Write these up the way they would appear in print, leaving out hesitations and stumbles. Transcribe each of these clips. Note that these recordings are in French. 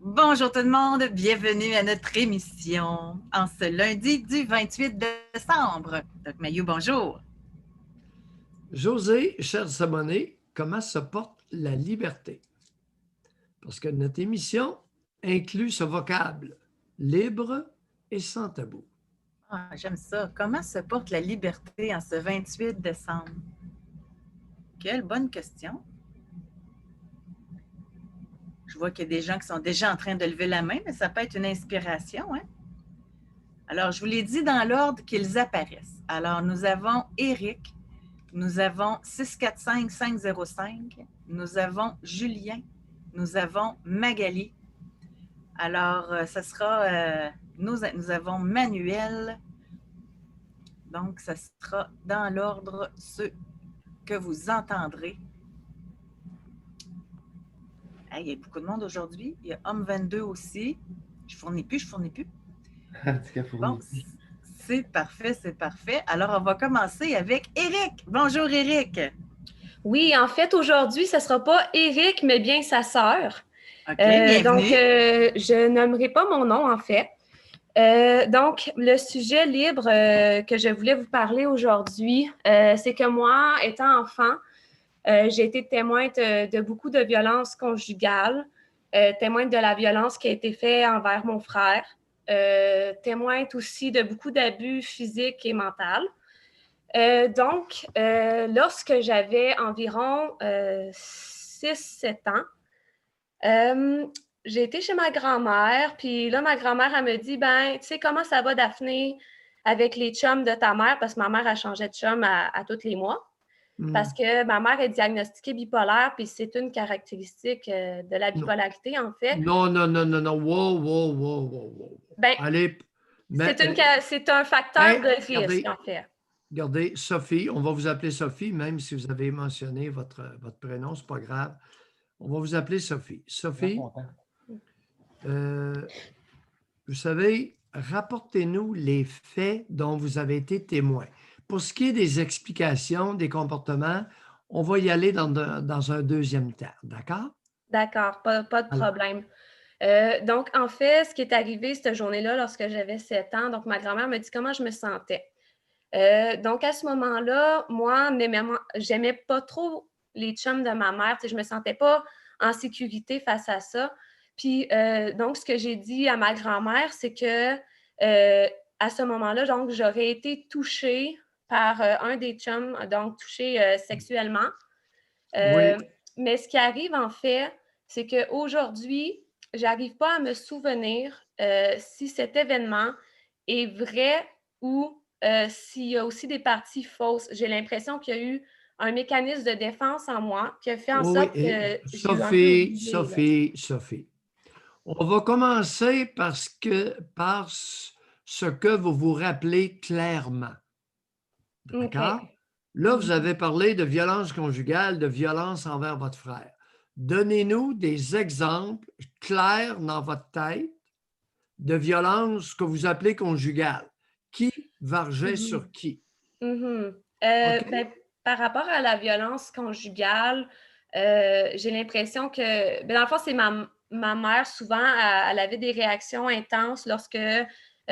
Bonjour tout le monde, bienvenue à notre émission en ce lundi du 28 décembre. Doc Mayou, bonjour. José Cher-Sabonnet, comment se porte la liberté? Parce que notre émission inclut ce vocable libre et sans tabou. Ah, j'aime ça. Comment se porte la liberté en ce 28 décembre? Quelle bonne question. Je vois qu'il y a des gens qui sont déjà en train de lever la main, mais ça peut être une inspiration, hein? Alors, je vous l'ai dit dans l'ordre qu'ils apparaissent. Alors, nous avons Éric, nous avons 645-505, nous avons Julien, nous avons Magali. Alors, ça sera, nous avons Manuel, donc ça sera dans l'ordre ceux que vous entendrez. Hey, il y a beaucoup de monde aujourd'hui. Il y a Homme 22 aussi. Je fournis plus. Bon, c'est parfait. Alors, on va commencer avec Éric. Bonjour, Éric. Oui, en fait, aujourd'hui, ce ne sera pas Éric, mais bien sa sœur. OK, bienvenue. Donc, je nommerai pas mon nom, en fait. Donc, le sujet libre que je voulais vous parler aujourd'hui, c'est que moi, étant enfant, j'ai été témoin de beaucoup de violences conjugales, témoin de la violence qui a été faite envers mon frère, témoin aussi de beaucoup d'abus physiques et mentaux. Donc, lorsque j'avais environ 6-7 ans, j'ai été chez ma grand-mère, puis là, ma grand-mère, elle me dit, ben, tu sais, comment ça va, Daphné, avec les chums de ta mère? Parce que ma mère, elle changeait de chum à tous les mois. Parce que ma mère est diagnostiquée bipolaire, puis c'est une caractéristique de la bipolarité, en fait. Non. Wow. Ben, Allez, c'est un facteur de risque, en fait. Regardez, Sophie, on va vous appeler Sophie, même si vous avez mentionné votre prénom, c'est pas grave. On va vous appeler Sophie. Sophie, vous savez, rapportez-nous les faits dont vous avez été témoin. Pour ce qui est des explications, des comportements, on va y aller dans un deuxième temps, d'accord? D'accord, pas de problème. Donc, en fait, ce qui est arrivé cette journée-là, lorsque j'avais 7 ans, donc ma grand-mère me dit comment je me sentais. Donc, à ce moment-là, moi, j'aimais pas trop les chums de ma mère. Je me sentais pas en sécurité face à ça. Puis, donc, ce que j'ai dit à ma grand-mère, c'est que à ce moment-là, donc, j'aurais été touchée par un des chums, donc touchée sexuellement. Oui. Mais ce qui arrive, en fait, c'est qu'aujourd'hui, j'arrive pas à me souvenir si cet événement est vrai ou s'il y a aussi des parties fausses. J'ai l'impression qu'il y a eu un mécanisme de défense en moi qui a fait en sorte que j'ai eu un peu oublié, Sophie. On va commencer par ce que vous vous rappelez clairement. D'accord? Okay. Là, vous avez parlé de violence conjugale, de violence envers votre frère. Donnez-nous des exemples clairs dans votre tête de violence que vous appelez conjugale. Qui vargeait sur qui? Okay? Ben, par rapport à la violence conjugale, j'ai l'impression que, ben, dans le fond, c'est ma mère, souvent, elle avait des réactions intenses lorsque,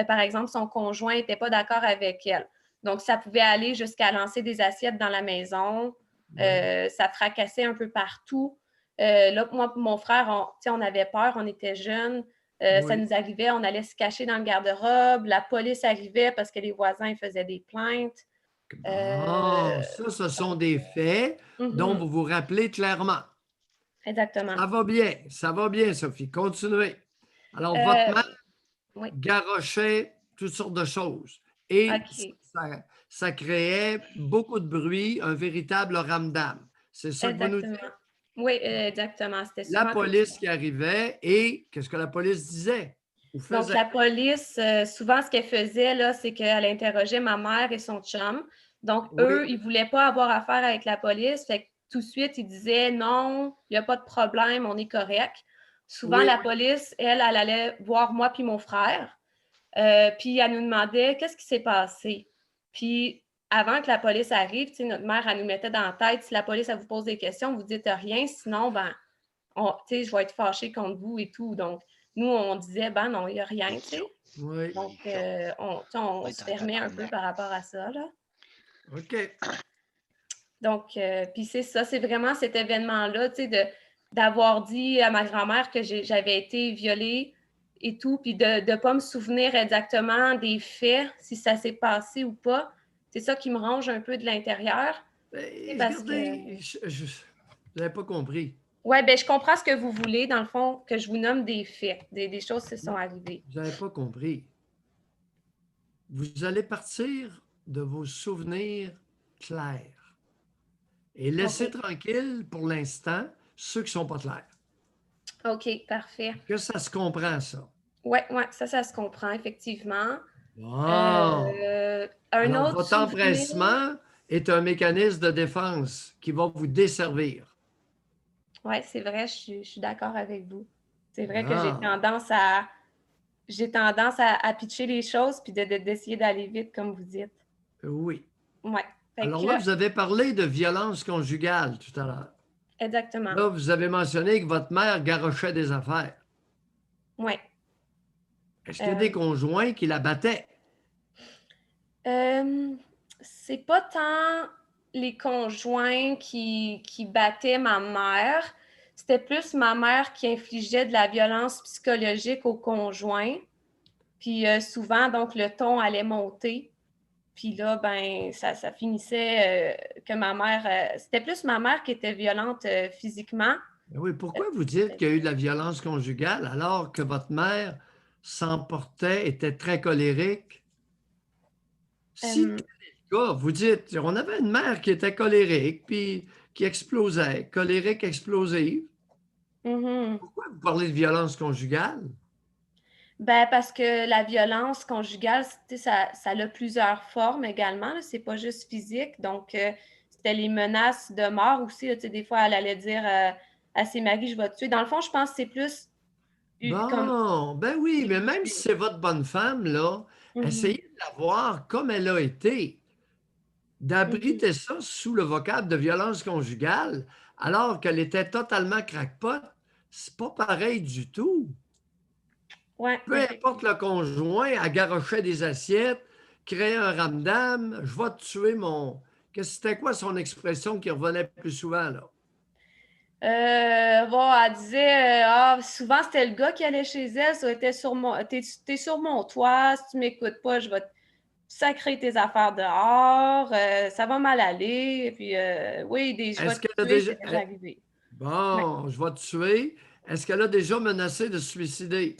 par exemple, son conjoint n'était pas d'accord avec elle. Donc, ça pouvait aller jusqu'à lancer des assiettes dans la maison. Ça fracassait un peu partout. Là, moi et mon frère, on avait peur, on était jeunes. Ça nous arrivait, on allait se cacher dans le garde-robe. La police arrivait parce que les voisins faisaient des plaintes. Ça, ce sont des faits dont vous vous rappelez clairement. Exactement. Ça va bien, Sophie. Continuez. Alors, votre mère garochait toutes sortes de choses et ça créait beaucoup de bruit, un véritable ramdam. C'est ça que vous nous dites? Oui, exactement. C'était La souvent comme ça. police qui arrivait et qu'est-ce que la police disait ou faisait? Donc, la police, souvent, ce qu'elle faisait, là, c'est qu'elle interrogeait ma mère et son chum. Donc, eux, ils ne voulaient pas avoir affaire avec la police. Fait que tout de suite, ils disaient non, il n'y a pas de problème, on est correct. Souvent, la police, elle allait voir moi puis mon frère. Puis, elle nous demandait qu'est-ce qui s'est passé. Puis, avant que la police arrive, notre mère, elle nous mettait dans la tête, si la police, elle vous pose des questions, vous ne dites rien, sinon, ben, je vais être fâchée contre vous et tout. Donc, nous, on disait, ben non, il n'y a rien, tu sais. Oui. Donc, on se fermait un peu par rapport à ça, là. OK. Donc, puis c'est ça, c'est vraiment cet événement-là, tu sais, d'avoir dit à ma grand-mère que j'avais été violée et tout, puis de ne pas me souvenir exactement des faits, si ça s'est passé ou pas. C'est ça qui me ronge un peu de l'intérieur. C'est parce que, Regardez, vous n'avez pas compris. ouais, ben je comprends ce que vous voulez, dans le fond, que je vous nomme des faits, des choses qui sont arrivées. Vous n'avez pas compris. Vous allez partir de vos souvenirs clairs et laisser OK. tranquille pour l'instant ceux qui ne sont pas clairs. OK, parfait. Que ça se comprend, ça. Ouais, ouais, ça se comprend, effectivement. Bon. Un Alors, autre votre souvenir. empressement est un mécanisme de défense qui va vous desservir. Oui, c'est vrai, je suis d'accord avec vous. C'est vrai que Ah, j'ai tendance à pitcher les choses puis d'essayer d'aller vite, comme vous dites. oui. Ouais. Fait Alors que, là, vous avez parlé de violence conjugale tout à l'heure. exactement. Là, vous avez mentionné que votre mère garochait des affaires. Ouais. Est-ce qu'il y a des Euh, conjoints qui la battaient? euh, c'est pas tant les conjoints qui battaient ma mère, c'était plus ma mère qui infligeait de la violence psychologique aux conjoints. Puis souvent, donc, le ton allait monter. Puis là, ben, ça finissait que ma mère. C'était plus ma mère qui était violente physiquement. Ben oui, pourquoi vous dites qu'il y a eu de la violence conjugale alors que votre mère s'emportait, était très colérique? Si Euh, tel est le cas, vous dites, on avait une mère qui était colérique, puis qui explosait, colérique explosive. mhm. Pourquoi vous parlez de violence conjugale? Ben, parce que la violence conjugale, ça a plusieurs formes également. Là. C'est pas juste physique. Donc, c'était les menaces de mort aussi. Là, des fois, elle allait dire à ses maris, je vais te tuer. Dans le fond, je pense que c'est plus comme. Bon, ben oui, mais même si c'est votre bonne femme, là, Mhm, essayez de la voir comme elle a été, mhm. d'abriter ça sous le vocable de violence conjugale, alors qu'elle était totalement crackpot. C'est pas pareil du tout. Ouais, Peu importe le effectivement. conjoint, elle garochait des assiettes, créait un ramdam, je vais te tuer mon. C'était quoi son expression qui revenait plus souvent, là? Bon, elle disait, souvent c'était le gars qui allait chez elle, ça était t'es sur mon toit, si tu m'écoutes pas, je vais te sacrer tes affaires dehors, ça va mal aller, puis oui, je vais Est-ce te qu'elle a tuer, déjà. c'est déjà arrivé. Ouais. Bon, je vais te tuer. Est-ce qu'elle a déjà menacé de se suicider?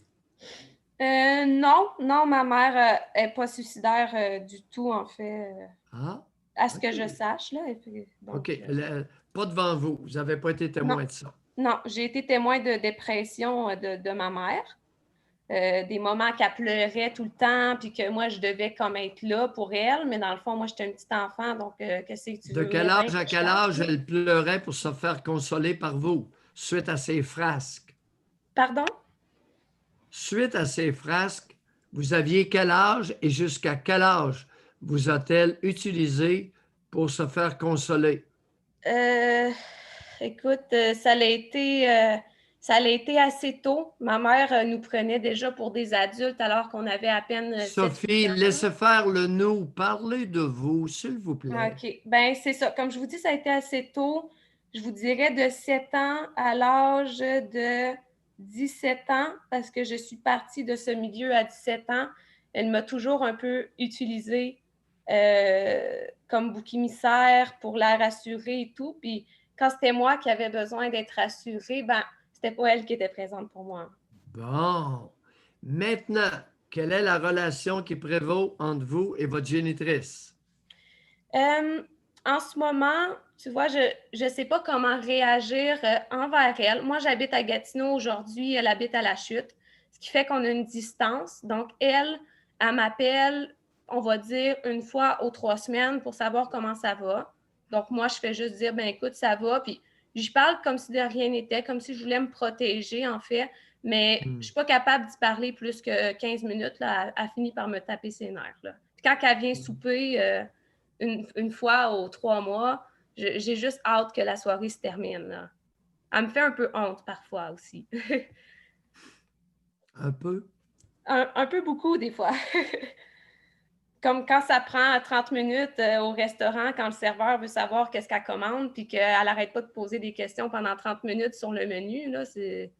Non, non, ma mère est pas suicidaire du tout, en fait, Ah, à ce que je OK. sache, là. Et puis, OK. donc, Pas devant vous. Vous n'avez pas été non, témoin de ça. non, j'ai été témoin de dépression de ma mère. Des moments qu'elle pleurait tout le temps, puis que moi, je devais comme être là pour elle, mais dans le fond, moi, j'étais un petit enfant, donc qu'est-ce que tu De voulais quel bien âge que à je quel fasse? âge Là? elle pleurait pour se faire consoler par vous, suite à ces frasques? Pardon? Suite à ces frasques, vous aviez quel âge et jusqu'à quel âge vous a-t-elle utilisé pour se faire consoler? Euh, écoute, ça l'a été assez tôt. Ma mère nous prenait déjà pour des adultes alors qu'on avait à peine 7-8 Sophie, ans. laissez faire le nous. Parlez de vous, s'il vous plaît. OK. Ben, c'est ça. Comme je vous dis, ça a été assez tôt. Je vous dirais de 7 ans à l'âge de 17 ans, parce que je suis partie de ce milieu à 17 ans. Elle m'a toujours un peu utilisée comme bouc émissaire pour la rassurer et tout. Puis quand c'était moi qui avais besoin d'être rassurée, ben, c'était pas elle qui était présente pour moi. Bon. Maintenant, quelle est la relation qui prévaut entre vous et votre génitrice? Euh, En ce moment, tu vois, je ne sais pas comment réagir envers elle. Moi, j'habite à Gatineau aujourd'hui, elle habite à La Chute, ce qui fait qu'on a une distance. Donc, elle m'appelle, on va dire, une fois aux 3 semaines pour savoir comment ça va. Donc, moi, je fais juste dire, ben écoute, ça va. Puis, je parle comme si de rien n'était, comme si je voulais me protéger, en fait. Mais je ne Hmm. suis pas capable d'y parler plus que 15 minutes. Là, elle finit par me taper ses nerfs. Là. Puis quand elle vient souper, une fois aux 3 mois, j'ai juste hâte que la soirée se termine. Là. Elle me fait un peu honte parfois aussi. Un peu? Un peu beaucoup, des fois. Comme quand ça prend 30 minutes au restaurant, quand le serveur veut savoir qu'est-ce qu'elle commande, puis qu'elle n'arrête pas de poser des questions pendant 30 minutes sur le menu, là, c'est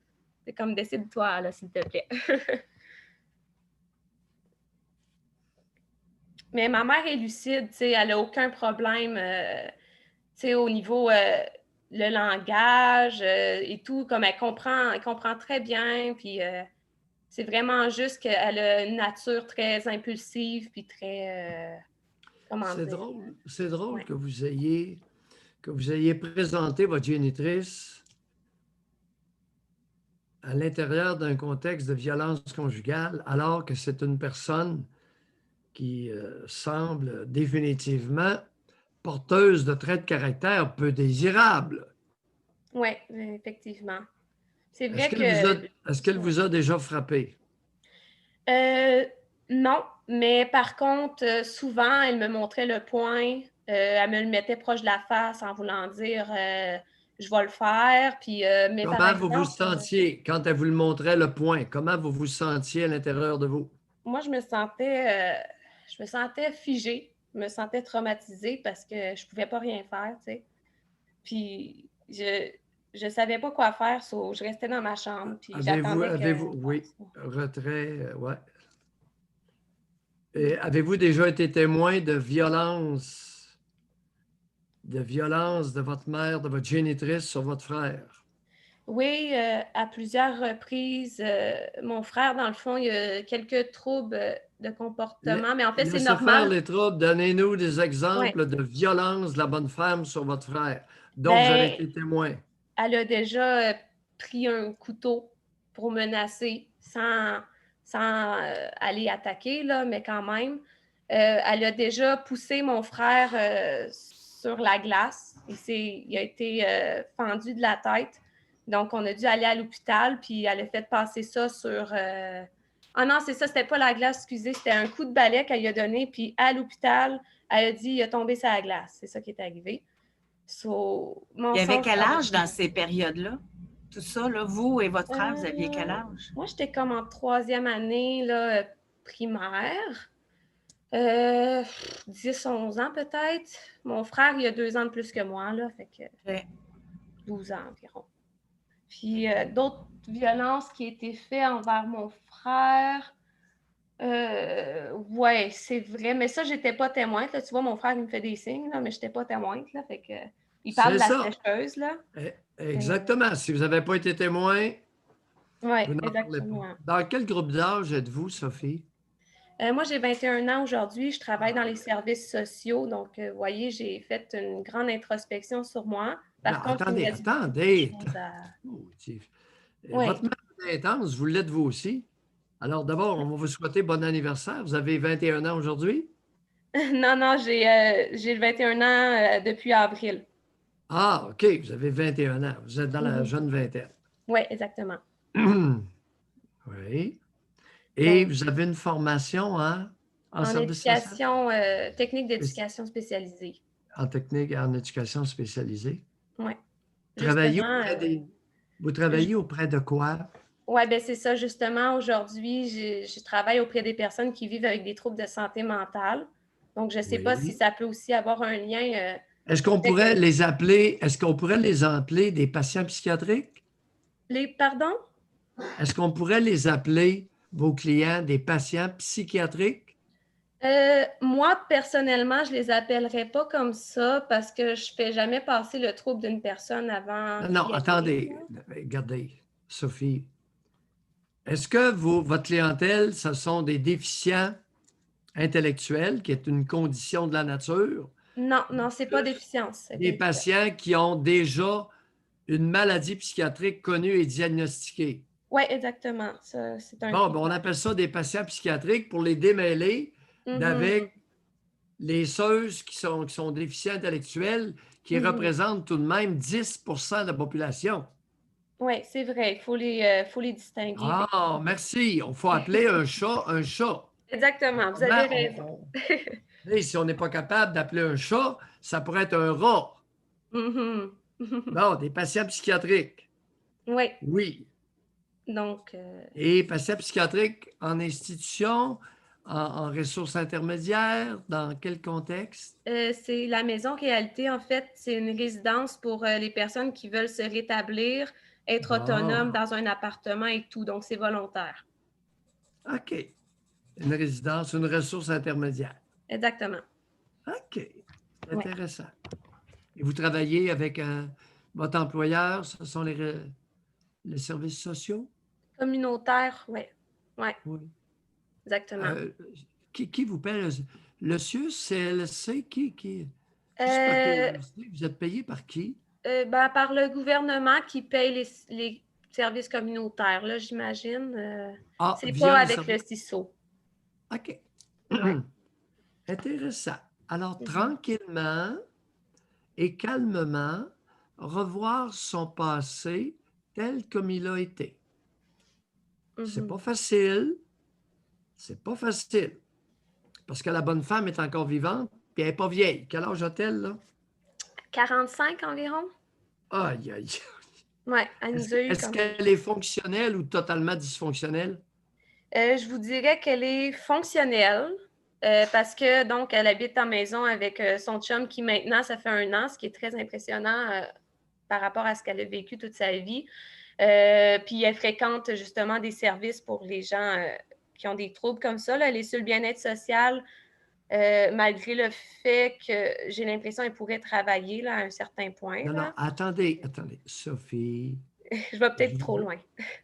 comme décide-toi, là, s'il te plaît. Mais ma mère est lucide, tu sais, elle n'a aucun problème, tu sais, au niveau le langage et tout, comme elle comprend très bien, puis c'est vraiment juste qu'elle a une nature très impulsive, puis très, comment dire? C'est drôle Ouais. que vous ayez présenté votre génitrice à l'intérieur d'un contexte de violence conjugale, alors que c'est une personne qui semble définitivement porteuse de traits de caractère peu désirables. Oui, effectivement. C'est Est-ce vrai qu'elle ouais. vous a déjà frappé? Non, mais par contre, souvent, elle me montrait le poing, elle me le mettait proche de la face en voulant dire je vais le faire. Puis, mais par Comment vous vous exemple, sentiez quand elle vous le montrait, le point? Comment vous vous sentiez à l'intérieur de vous? moi, je me sentais figée, je me sentais traumatisée parce que je pouvais pas rien faire, tu sais. Puis, je savais pas quoi faire, je restais dans ma chambre, puis j'attendais que ça Oui, passe. retrait, ouais. Et avez-vous déjà été témoin de violence de votre mère, de votre génitrice sur votre frère? Oui, à plusieurs reprises. Mon frère, dans le fond, il a quelques troubles de comportement, mais en fait, c'est Laissez faire normal. les troubles. Donnez-nous des Oui. exemples de violence de la bonne femme sur votre frère, dont vous avez Ben, été témoin. elle a déjà pris un couteau pour menacer sans aller attaquer, là, mais quand même. Elle a déjà poussé mon frère sur la glace. Il a été fendu de la tête. Donc, on a dû aller à l'hôpital, puis elle a fait passer ça sur. Ah non, c'est ça, c'était pas la glace, excusez, c'était un coup de balai qu'elle lui a donné, puis à l'hôpital, elle a dit il a tombé sur la glace. C'est ça qui est arrivé. Il y avait Mensonge quel âge par-dessus dans ces périodes-là? Tout ça, là, vous et votre frère, vous aviez quel euh, âge? moi, j'étais comme en troisième année là, primaire. 10-11 ans peut-être. Mon frère, il a 2 ans de plus que moi, là, fait que OK. 12 ans environ. Puis d'autres violences qui étaient faites envers mon frère. Ouais, c'est vrai. Mais ça, j'étais pas témoin. Là. Tu vois, mon frère, il me fait des signes, là, mais j'étais pas témoin. Là, fait que, il parle C'est de la ça. sécheuse, là. Exactement. Si vous n'avez pas été témoin, Oui, vous n'en parlez pas. exactement. Dans quel groupe d'âge êtes-vous, Sophie? Moi, j'ai 21 ans aujourd'hui. Je travaille dans les services sociaux. Donc, vous voyez, j'ai fait une grande introspection sur moi. Non, Par contre, il me reste beaucoup de choses à... Oh, votre Oui. mère est intense, vous l'êtes vous aussi. Alors d'abord, on va vous souhaiter bon anniversaire. Vous avez 21 ans aujourd'hui? Non, non, j'ai 21 ans depuis avril. Ah, OK, vous avez 21 ans. Vous êtes dans la jeune vingtaine. Oui, exactement. Oui. Et Donc, vous avez une formation en en service social? éducation, technique d'éducation spécialisée. En technique et en éducation spécialisée. Oui. Travaillez Justement, auprès Vous travaillez auprès de quoi? ouais, ben c'est ça. Justement, aujourd'hui, je travaille auprès des personnes qui vivent avec des troubles de santé mentale. Donc, je ne sais pas si Oui. ça peut aussi avoir un lien avec Est-ce qu'on pourrait les appeler des patients psychiatriques? Pardon? Est-ce qu'on pourrait les appeler, vos clients, des patients psychiatriques? Moi, personnellement, je ne les appellerais pas comme ça parce que je ne fais jamais passer le trouble d'une personne avant Non, non, qu'il arrive. attendez, regardez, Sophie. Est-ce que votre clientèle, ce sont des déficients intellectuels, qui est une condition de la nature, Non, non, c'est pas plus déficience des intellectuelle. patients qui ont déjà une maladie psychiatrique connue et diagnostiquée? Oui, exactement. Ça, c'est un Bon, ben, on critère. appelle ça des patients psychiatriques pour les démêler Mhm, d'avec ceux qui sont déficients intellectuels, qui mhm. représentent tout de même 10% de la population. Oui, c'est vrai. Faut les distinguer, Ah, effectivement. merci. Il faut appeler un chat un chat. Exactement, vous Comment avez raison. si on n'est pas capable d'appeler un chat, ça pourrait être un rat. Mhm. Bon, des patients psychiatriques. Oui, Oui. Donc, Et patient psychiatrique en institution, en ressources intermédiaires, dans quel contexte? c'est la maison réalité, en fait, c'est une résidence pour les personnes qui veulent se rétablir, être autonomes Bon, dans un appartement et tout. Donc, c'est volontaire. OK. Une résidence, une ressource intermédiaire. Exactement. OK. Oui. Intéressant. Et vous travaillez avec votre employeur, ce sont les services sociaux? Communautaire, oui. Oui, Oui. exactement. Qui vous paie? Le CIUS, CLSC, juste par Euh, curiosité, vous êtes payé par qui? ben, par le gouvernement qui paye les services communautaires, là, j'imagine. Ah, C'est via pas les avec le services. CISO. OK. Ouais. Intéressant. Alors, Mhm. tranquillement et calmement, revoir son passé tel comme il a été. C'est Mhm. pas facile. C'est pas facile. Parce que la bonne femme est encore vivante, puis elle n'est pas vieille. Quel âge a-t-elle, là? 45 environ? Aïe, aïe. Ouais, elle nous a eu Est-ce quand même. qu'elle est fonctionnelle ou totalement dysfonctionnelle? Je vous dirais qu'elle est fonctionnelle parce que donc elle habite en maison avec son chum qui maintenant, ça fait 1 an, ce qui est très impressionnant par rapport à ce qu'elle a vécu toute sa vie. Puis elle fréquente justement des services pour les gens qui ont des troubles comme ça. Là. Elle est sur le bien-être social, malgré le fait que j'ai l'impression qu'elle pourrait travailler là, à un certain point. Non, non, Là. attendez. Sophie, Je vais je peut-être trop vous, loin.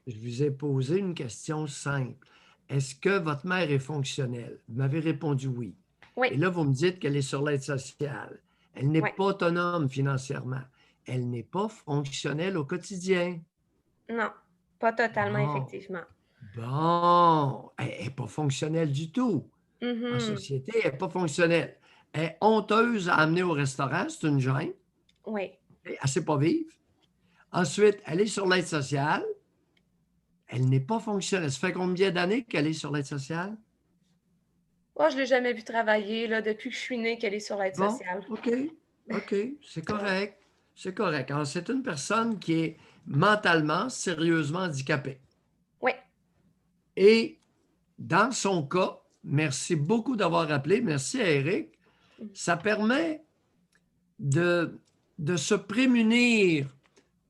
je vous ai posé une question simple. Est-ce que votre mère est fonctionnelle? Vous m'avez répondu oui. Oui, Et là, vous me dites qu'elle est sur l'aide sociale. Elle n'est oui. pas autonome financièrement. Elle n'est pas fonctionnelle au quotidien. Non, pas totalement, Bon, effectivement. bon, elle n'est pas fonctionnelle du tout. En Mhm. société, elle n'est pas fonctionnelle. Elle est honteuse à amener au restaurant, c'est une gêne. Oui. Elle ne sait pas vivre. Ensuite, elle est sur l'aide sociale. Elle n'est pas fonctionnelle. Ça fait combien d'années qu'elle est sur l'aide sociale? Oh, je ne l'ai jamais vue travailler là, depuis que je suis née qu'elle est sur l'aide Bon, sociale. OK, OK, c'est Ouais. correct. C'est correct. Alors, c'est une personne qui est mentalement, sérieusement handicapée. Oui. Et dans son cas, merci beaucoup d'avoir appelé. Merci à Eric. Ça permet de, de se prémunir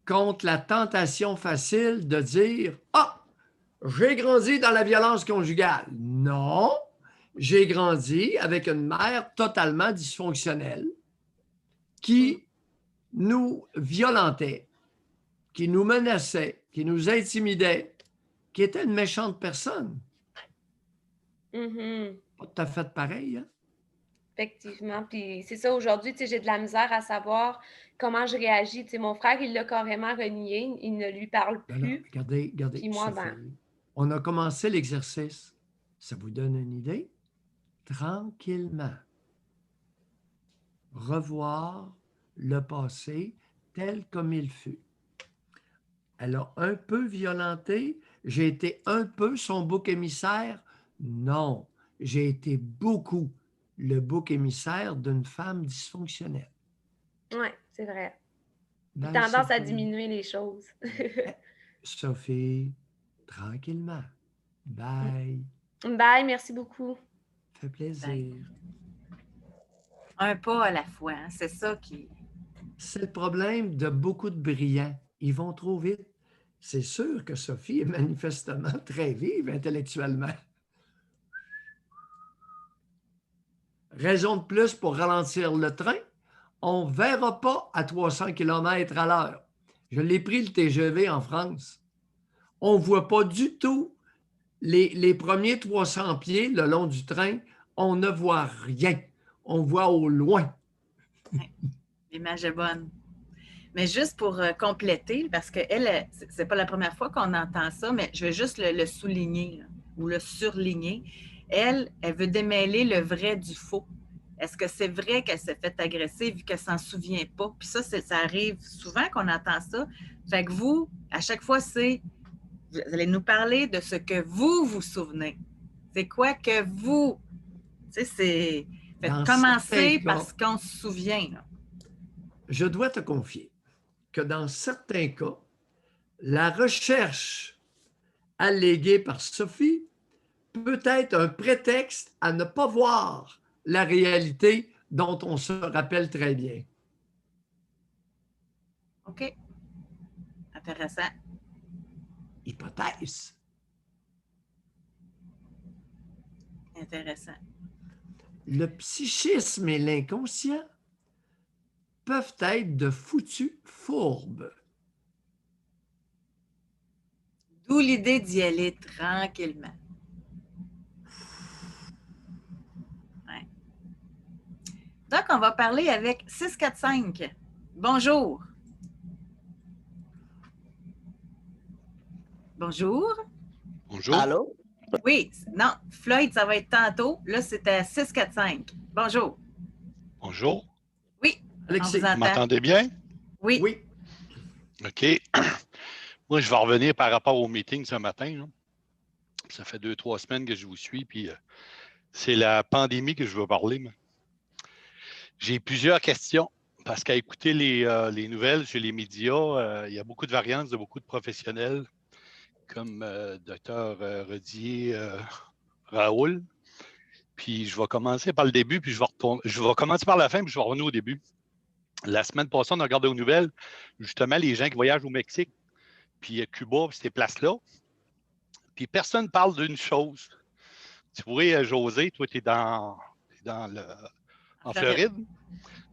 contre la tentation facile de dire ah, j'ai grandi dans la violence conjugale. Non, j'ai grandi avec une mère totalement dysfonctionnelle qui nous violentait, qui nous menaçait, qui nous intimidait, qui était une méchante personne. Mhm. Pas tout à fait pareil, hein? Effectivement. Puis c'est ça, aujourd'hui, tu sais, j'ai de la misère à savoir comment je réagis. Tu sais, mon frère, il l'a carrément renié. Il ne lui parle Non, non, plus. regardez, Puis moi, ben, Sophie. On a commencé l'exercice. Ça vous donne une idée? Tranquillement. Revoir le passé tel comme il fut. Elle a un peu violenté. J'ai été un peu son bouc émissaire. Non, j'ai été beaucoup le bouc émissaire d'une femme dysfonctionnelle. ouais, c'est vrai. J'ai Bye, tendance à Sophie. diminuer les choses. Eh, Sophie, tranquillement. Bye. Bye, merci beaucoup. Fait Ben, plaisir. un pas à la fois, hein, c'est ça qui. C'est le problème de beaucoup de brillants. Ils vont trop vite. C'est sûr que Sophie est manifestement très vive intellectuellement. Raison de plus pour ralentir le train. On ne verra pas à 300 km à l'heure. Je l'ai pris le TGV en France. On ne voit pas du tout les premiers 300 pieds le long du train. On ne voit rien. On voit au loin. Ouais, l'image est bonne. Mais juste pour compléter, parce qu'elle, c'est pas la première fois qu'on entend ça, mais je vais juste le souligner là, ou le surligner. Elle veut démêler le vrai du faux. Est-ce que c'est vrai qu'elle s'est fait agresser vu qu'elle ne s'en souvient pas? Puis ça, ça arrive souvent qu'on entend ça. Fait que vous, à chaque fois, vous allez nous parler de ce que vous vous souvenez. C'est quoi que vous, tu sais, c'est, faites Dans certains commencer par cas, ce qu'on se souvient. Là. je dois te confier que dans certains cas, la recherche allégué par Sophie peut être un prétexte à ne pas voir la réalité dont on se rappelle très bien. OK. Intéressant. Hypothèse. Intéressant. Le psychisme et l'inconscient peuvent être de foutus fourbes. D'où l'idée d'y aller tranquillement. Ouais. Donc, on va parler avec 645. Bonjour. Bonjour. Bonjour. Allô? Oui, non, Floyd, ça va être tantôt. Là, c'était 645. Bonjour. Bonjour. Oui, Alexis, on vous Vous entend. m'entendez bien? Oui. oui, OK. Moi, je vais revenir par rapport au meeting ce matin, là. Ça fait 2-3 semaines que je vous suis, puis c'est la pandémie que je veux parler. J'ai plusieurs questions parce qu'à écouter les nouvelles sur les médias, il y a beaucoup de variantes de beaucoup de professionnels comme Dr Redier Raoul. Puis je vais commencer par le début, puis je vais commencer par la fin, puis je vais revenir au début. La semaine passée, on a regardé aux nouvelles, justement, les gens qui voyagent au Mexique, puis Cuba, puis ces places-là. Puis personne ne parle d'une chose. Tu pourrais, José, toi, tu es en Floride.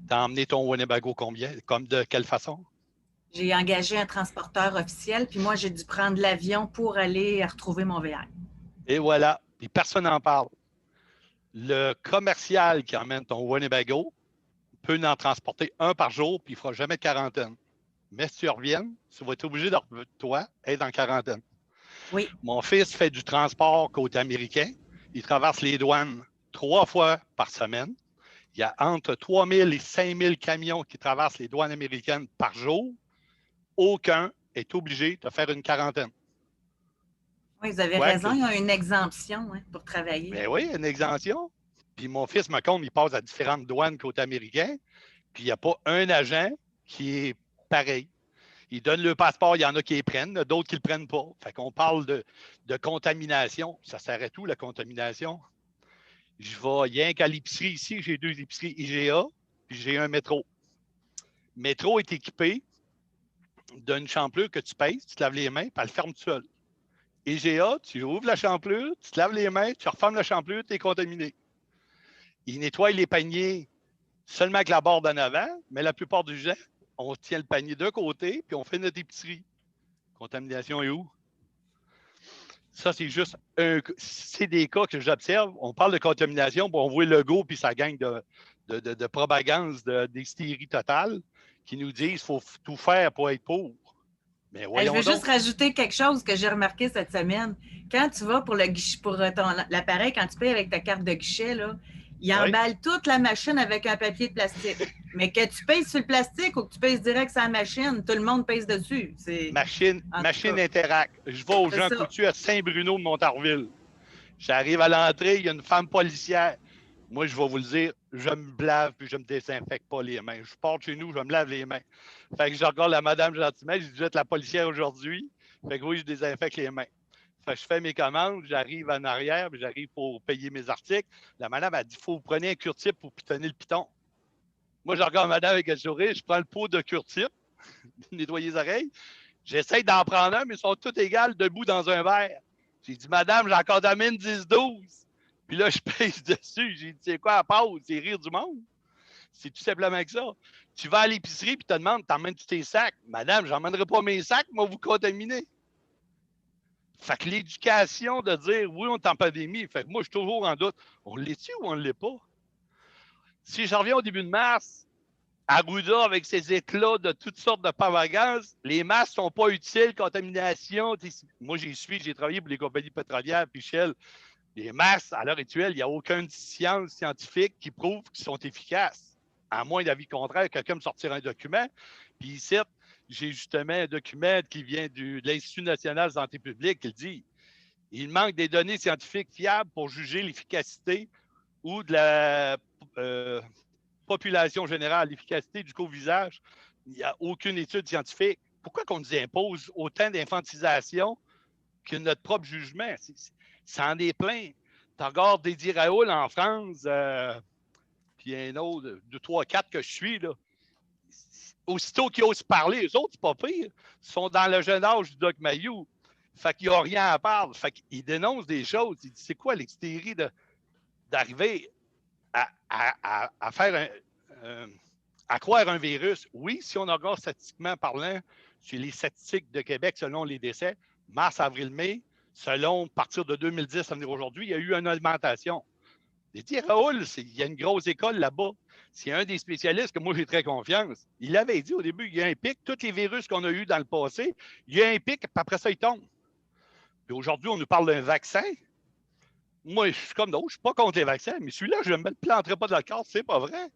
Tu as emmené ton Winnebago combien? Comme de quelle façon? J'ai engagé un transporteur officiel, puis moi, j'ai dû prendre l'avion pour aller retrouver mon VR. Et voilà. Puis personne n'en parle. Le commercial qui emmène ton Winnebago peut en transporter un par jour, puis il ne fera jamais de quarantaine. Mais si tu reviennes, tu vas être obligé de toi être en quarantaine. Oui. Mon fils fait du transport côté américain. Il traverse les douanes 3 fois par semaine. Il y a entre 3 000 et 5 000 camions qui traversent les douanes américaines par jour. Aucun est obligé de faire une quarantaine. Oui, vous avez raison, il y a une exemption pour travailler. Ben oui, une exemption. Puis mon fils me compte, il passe à différentes douanes côté américain, puis il n'y a pas un agent qui est pareil. Ils donnent le passeport, il y en a qui les prennent, d'autres qui ne le prennent pas. Fait qu'on parle de contamination. Ça s'arrête où, la contamination? Je vais rien qu'à l'épicerie ici, j'ai 2 épiceries IGA, puis j'ai un métro. Métro est équipé d'une champlure que tu pèses, tu te laves les mains, puis elle ferme tout seul. IGA, tu ouvres la champlure, tu te laves les mains, tu refermes la champlure, tu es contaminé. Ils nettoient les paniers seulement avec la barre en avant, mais la plupart du temps, on tient le panier d'un côté, puis on fait notre épicerie. Contamination est où? Ça, c'est juste c'est des cas que j'observe. On parle de contamination, puis on voit le logo, puis ça gagne de propagande d'hystérie totale qui nous disent qu'il faut tout faire pour être pour. Mais Je voyons veux donc. juste rajouter quelque chose que j'ai remarqué cette semaine. Quand tu vas pour le guichet, pour l'appareil, quand tu payes avec ta carte de guichet, là, ils emballent toute la machine avec un papier de plastique. Mais que tu payes sur le plastique ou que tu payes direct sur la machine, tout le monde pèse dessus. Machine Interact. Je vais aux Jean Coutu à Saint-Bruno de Montarville. J'arrive à l'entrée, il y a une femme policière. Moi, je vais vous le dire, je me lave puis je me désinfecte pas les mains. Je pars de chez nous, je me lave les mains. Fait que je regarde la madame gentiment, je dis, je vais être la policière aujourd'hui. Fait que oui, je désinfecte les mains. Fait que je fais mes commandes, j'arrive en arrière, puis j'arrive pour payer mes articles. La madame a dit, il faut que vous preniez un cure-type pour pitonner le piton. Moi, je regarde la madame avec un sourire, je prends le pot de cure-type, nettoyer les oreilles. J'essaie d'en prendre un, mais ils sont tous égales debout dans un verre. J'ai dit, madame, j'ai encore d'amine 10-12. Puis là, je pèse dessus. J'ai dit, c'est quoi la pause? C'est rire du monde. C'est tout simplement que ça. Tu vas à l'épicerie et tu te demandes, t'emmènes-tu tes sacs? Madame, j'emmènerai pas mes sacs, moi, vous contaminer. Fait que l'éducation de dire, oui, on est en pandémie. Fait que moi, je suis toujours en doute. On l'est-tu ou on ne l'est pas? Si je reviens au début de mars, Arruda, avec ses éclats de toutes sortes de pavagances, les masques ne sont pas utiles, contamination. Moi, j'ai travaillé pour les compagnies pétrolières, puis Shell. Les masques, à l'heure actuelle, il n'y a aucune science scientifique qui prouve qu'ils sont efficaces. À moins d'avis contraire, quelqu'un me sortira un document. Puis ici, j'ai justement un document qui vient de l'Institut national de santé publique qui dit il manque des données scientifiques fiables pour juger l'efficacité ou de la population générale, l'efficacité du co-visage. Il n'y a aucune étude scientifique. Pourquoi qu'on nous impose autant d'infantisation que notre propre jugement. Ça en est plein. Tu regardes Dédie Raoul en France, puis un autre, 2, 3, 4 que je suis, là. Aussitôt qu'ils osent parler, eux autres, c'est pas pire. Ils sont dans le jeune âge du Doc Mayou. Fait qu'ils n'ont rien à parler. Fait qu'ils dénoncent des choses. Ils disent, c'est quoi l'hystérie d'arriver à faire à croire un virus? Oui, si on regarde statistiquement parlant, sur les statistiques de Québec, selon les décès, mars, avril, mai, selon à partir de 2010 à venir aujourd'hui, il y a eu une augmentation. J'ai dit, Raoul, il y a une grosse école là-bas. C'est un des spécialistes que moi, j'ai très confiance. Il l'avait dit au début, il y a un pic. Tous les virus qu'on a eus dans le passé, il y a un pic, puis après ça, il tombe. Puis aujourd'hui, on nous parle d'un vaccin. Moi, je suis comme d'autres, je ne suis pas contre les vaccins, mais celui-là, je ne me le planterai pas dans le corps, c'est pas vrai.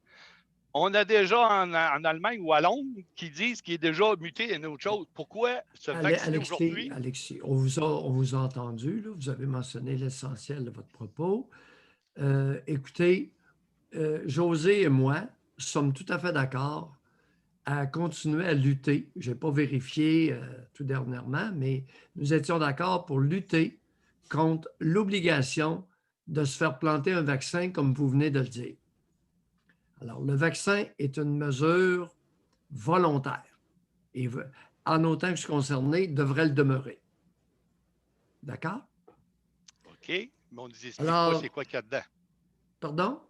On a déjà en Allemagne ou à Londres qui disent qu'il est déjà muté à une autre chose. Pourquoi se vacciner aujourd'hui? Alexis, on vous a entendu, là, vous avez mentionné l'essentiel de votre propos. Écoutez, José et moi sommes tout à fait d'accord à continuer à lutter. Je n'ai pas vérifié tout dernièrement, mais nous étions d'accord pour lutter contre l'obligation de se faire planter un vaccin, comme vous venez de le dire. Alors, le vaccin est une mesure volontaire et, en autant que je suis concerné, devrait le demeurer. D'accord? OK, mais on ne nous explique pas c'est quoi qu'il y a dedans. Pardon?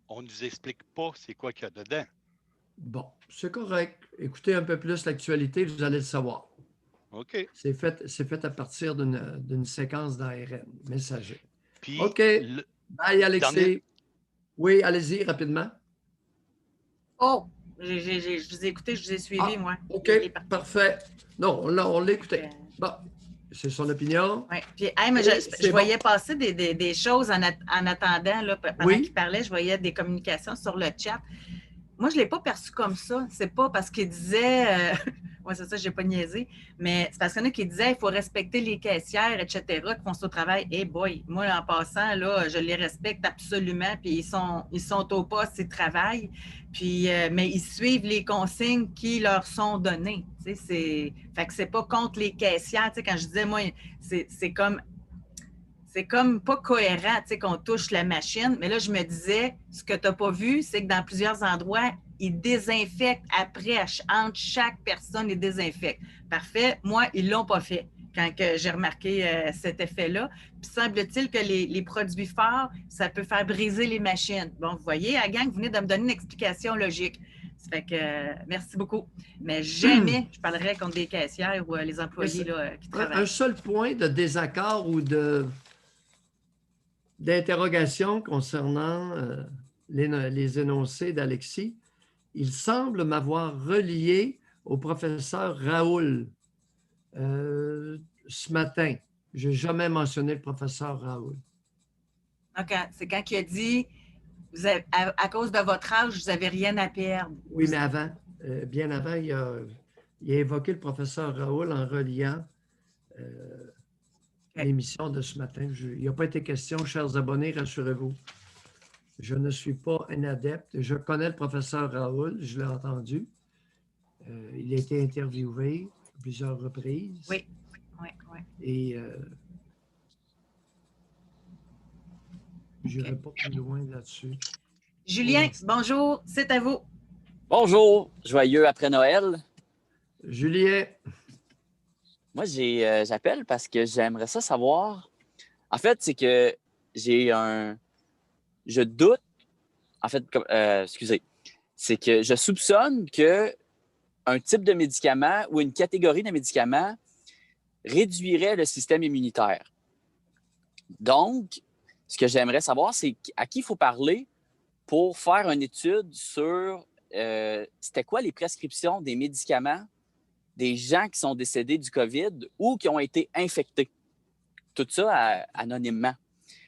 On ne nous explique pas c'est quoi qu'il y a dedans. Bon, c'est correct. Écoutez un peu plus l'actualité, vous allez le savoir. OK. C'est fait à partir d'une séquence d'ARN messager. Puis, OK. Bye, Alexis. Oui, allez-y rapidement. Oh, je vous ai écouté, je vous ai suivi, moi. OK, parfait. Non, on l'a écouté. Bon, c'est son opinion. Oui, puis mais je voyais passer des choses en attendant, là, pendant qu'il parlait, je voyais des communications sur le chat. Moi, je ne l'ai pas perçu comme ça. C'est pas parce qu'il disait, oui, c'est ça, je n'ai pas niaisé, mais c'est parce qu'il y en a qui disaient il faut respecter les caissières, etc., qui font ça au travail. Eh boy, moi, en passant, là, je les respecte absolument, puis ils sont au poste, ils travaillent, puis, mais ils suivent les consignes qui leur sont données. Tu sais, fait que c'est pas contre les caissières. Tu sais, quand je disais, moi, c'est comme pas cohérent, tu sais, qu'on touche la machine. Mais là, je me disais, ce que tu n'as pas vu, c'est que dans plusieurs endroits, ils désinfectent après, entre chaque personne, ils désinfectent. Parfait. Moi, ils ne l'ont pas fait quand j'ai remarqué cet effet-là. Puis semble-t-il que les produits forts, ça peut faire briser les machines. Bon, vous voyez, la gang, vous venez de me donner une explication logique. Ça fait que merci beaucoup. Mais jamais je parlerai contre des caissières ou les employés là, qui travaillent. Un seul point de désaccord ou d'interrogation concernant les énoncés d'Alexis. Il semble m'avoir relié au professeur Raoul ce matin. Je n'ai jamais mentionné le professeur Raoul. OK. C'est quand il a dit à cause de votre âge, vous n'avez rien à perdre. Oui, mais avant, bien avant, il a évoqué le professeur Raoul en reliant l'émission de ce matin. Il n'a pas été question, chers abonnés, rassurez-vous. Je ne suis pas un adepte. Je connais le professeur Raoul, je l'ai entendu. Il a été interviewé à plusieurs reprises. Oui. Et je n'irai pas plus loin là-dessus. Julien, bonjour, c'est à vous. Bonjour, joyeux après Noël. Julien. Moi, j'appelle parce que j'aimerais ça savoir. En fait, c'est que je doute. En fait, excusez. C'est que je soupçonne qu'un type de médicament ou une catégorie de médicaments réduirait le système immunitaire. Donc, ce que j'aimerais savoir, c'est à qui il faut parler pour faire une étude sur c'était quoi les prescriptions des médicaments des gens qui sont décédés du COVID ou qui ont été infectés. Tout ça anonymement.